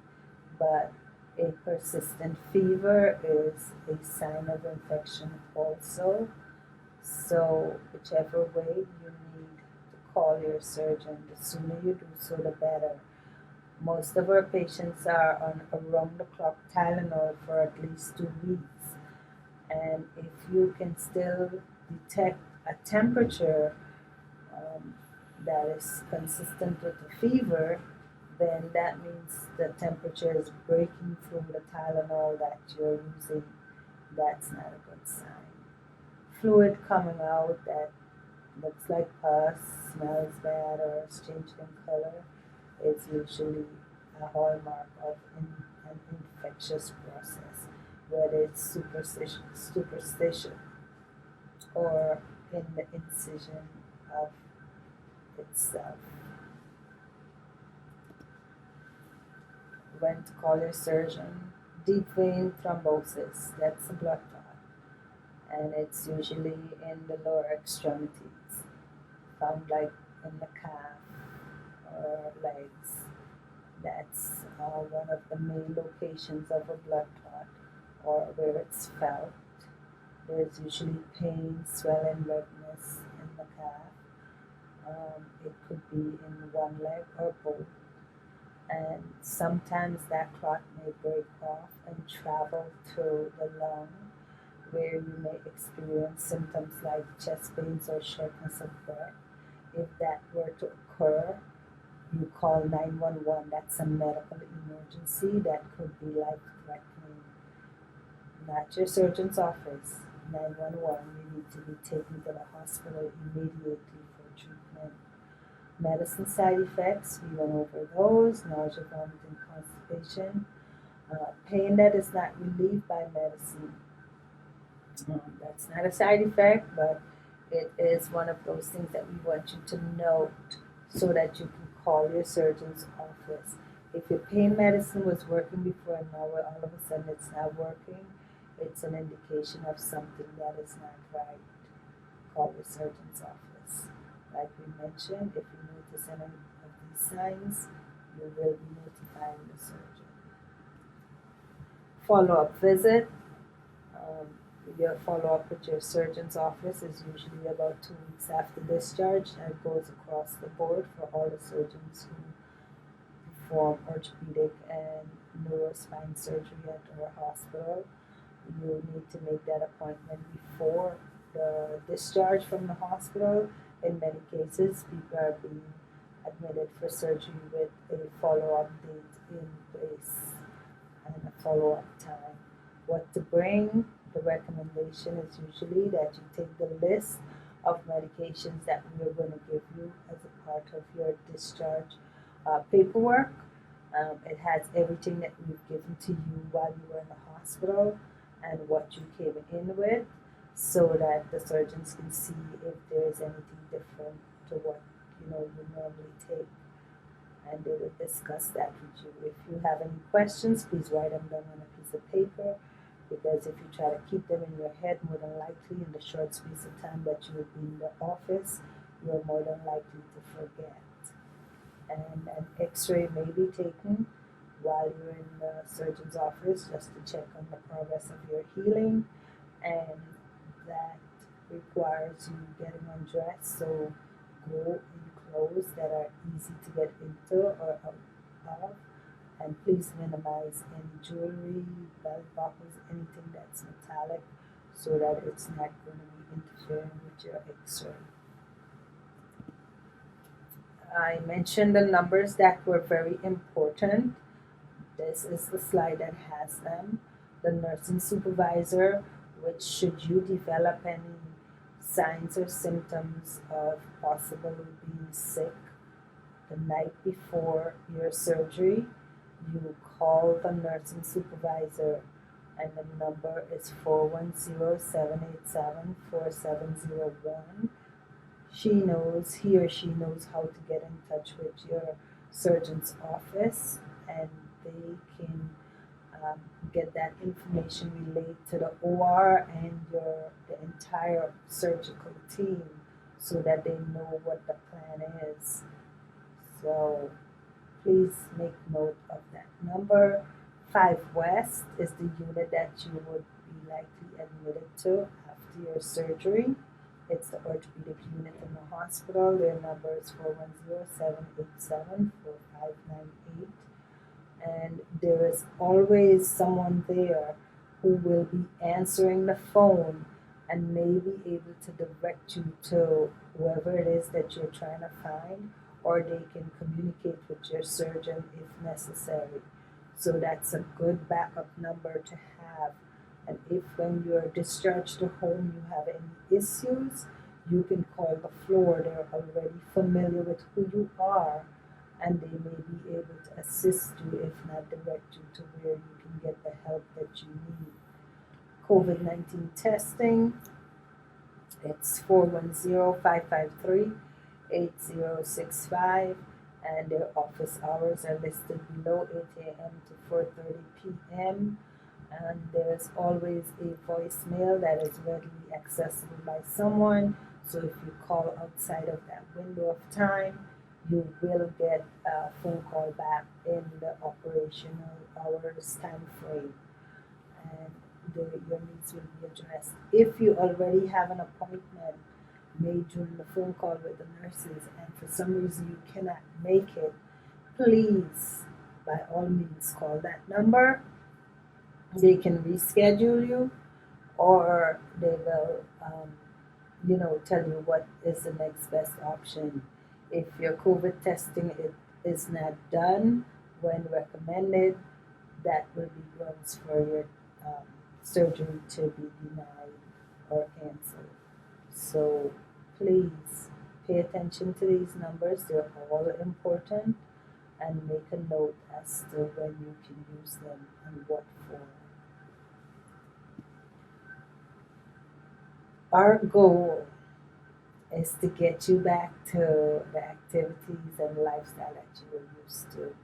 but a persistent fever is a sign of infection also. So, whichever way you need to call your surgeon, the sooner you do so, the better. Most of our patients are on around the clock Tylenol for at least 2 weeks. And if you can still detect a temperature um, that is consistent with the fever, then that means the temperature is breaking through the Tylenol that you're using. That's not a good sign. Fluid coming out that looks like pus, smells bad, or is changed in color is usually a hallmark of an infectious process, whether it's superstition or in the incision of itself. When to call your surgeon, deep vein thrombosis, that's a blood clot, and it's usually in the lower extremities, found like in the calf or legs. That's one of the main locations of a blood clot or where it's felt. There's usually pain, swelling, redness in the calf. It could be in one leg or both. And sometimes that clot may break off and travel to the lung, where you may experience symptoms like chest pains or shortness of breath. If that were to occur, you call 911. That's a medical emergency that could be life threatening. Not your surgeon's office. 911. You need to be taken to the hospital immediately for treatment. Medicine side effects, we went over those: nausea, vomiting, constipation, pain that is not relieved by medicine. That's not a side effect, but it is one of those things that we want you to note so that you can call your surgeon's office. If your pain medicine was working before and now all of a sudden it's not working, it's an indication of something that is not right. Call your surgeon's office. Like we mentioned, if you notice any of these signs, you will be notifying the surgeon. Follow-up visit. Um, your follow-up with your surgeon's office is usually about 2 weeks after discharge, and it goes across the board for all the surgeons who perform orthopedic and neurospine surgery at our hospital. You need to make that appointment before the discharge from the hospital. In many cases, people are being admitted for surgery with a follow-up date in place and a follow-up time. What to bring? The recommendation is usually that you take the list of medications that we are going to give you as a part of your discharge paperwork. It has everything that we've given to you while you were in the hospital and what you came in with, so that the surgeons can see if there is anything different to what you normally take, and they will discuss that with you. If you have any questions, please write them down on a piece of paper, because if you try to keep them in your head, more than likely in the short space of time that you will be in the office, you are more than likely to forget. And an x-ray may be taken while you're in the surgeon's office just to check on the progress of your healing, and that requires you getting undressed, so go in clothes that are easy to get into or out of, and please minimize any jewelry, belt buckles, anything that's metallic, so that it's not going to be interfering with your x-ray. I mentioned the numbers that were very important. This is the slide that has them. The nursing supervisor, which should you develop any signs or symptoms of possible being sick, the night before your surgery, you call the nursing supervisor, and the number is 410-787-4701. He or she knows how to get in touch with your surgeon's office, and they can um, get that information relayed to the OR and the entire surgical team so that they know what the plan is. So please make note of that number. 5 West is the unit that you would be likely admitted to after your surgery. It's the orthopedic unit in the hospital. Their number is 410-787-4598. And there is always someone there who will be answering the phone and may be able to direct you to whoever it is that you're trying to find, or they can communicate with your surgeon if necessary. So that's a good backup number to have. And if when you're discharged to home you have any issues, you can call the floor. They're already familiar with who you are, and they may be able to assist you, if not direct you to where you can get the help that you need. COVID-19 testing, it's 410-553-8065, and their office hours are listed below, 8 a.m. to 4:30 p.m. And there's always a voicemail that is readily accessible by someone. So if you call outside of that window of time, you will get a phone call back in the operational hours time frame, and your needs will be addressed. If you already have an appointment made during the phone call with the nurses and for some reason you cannot make it, please, by all means, call that number. They can reschedule you, or they will, tell you what is the next best option. If your COVID testing is not done when recommended, that will be grounds for your surgery to be denied or canceled. So please pay attention to these numbers. They're all important, and make a note as to when you can use them and what for. Our goal is to get you back to the activities and lifestyle that you were used to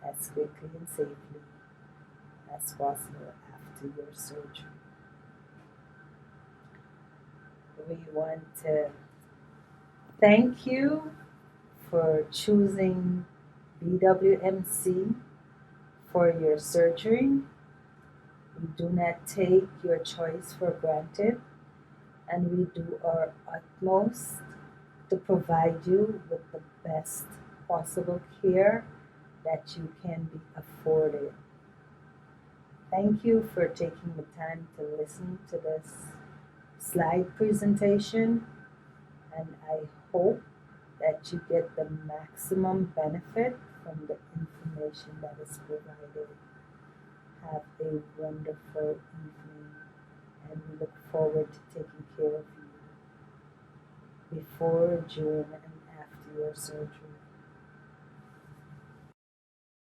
as quickly and safely as possible after your surgery. We want to thank you for choosing BWMC for your surgery. We do not take your choice for granted, and we do our utmost to provide you with the best possible care that you can be afforded. Thank you for taking the time to listen to this slide presentation, and I hope that you get the maximum benefit from the information that is provided. Have a wonderful evening, and we look forward to taking care of you before, during, and after your surgery.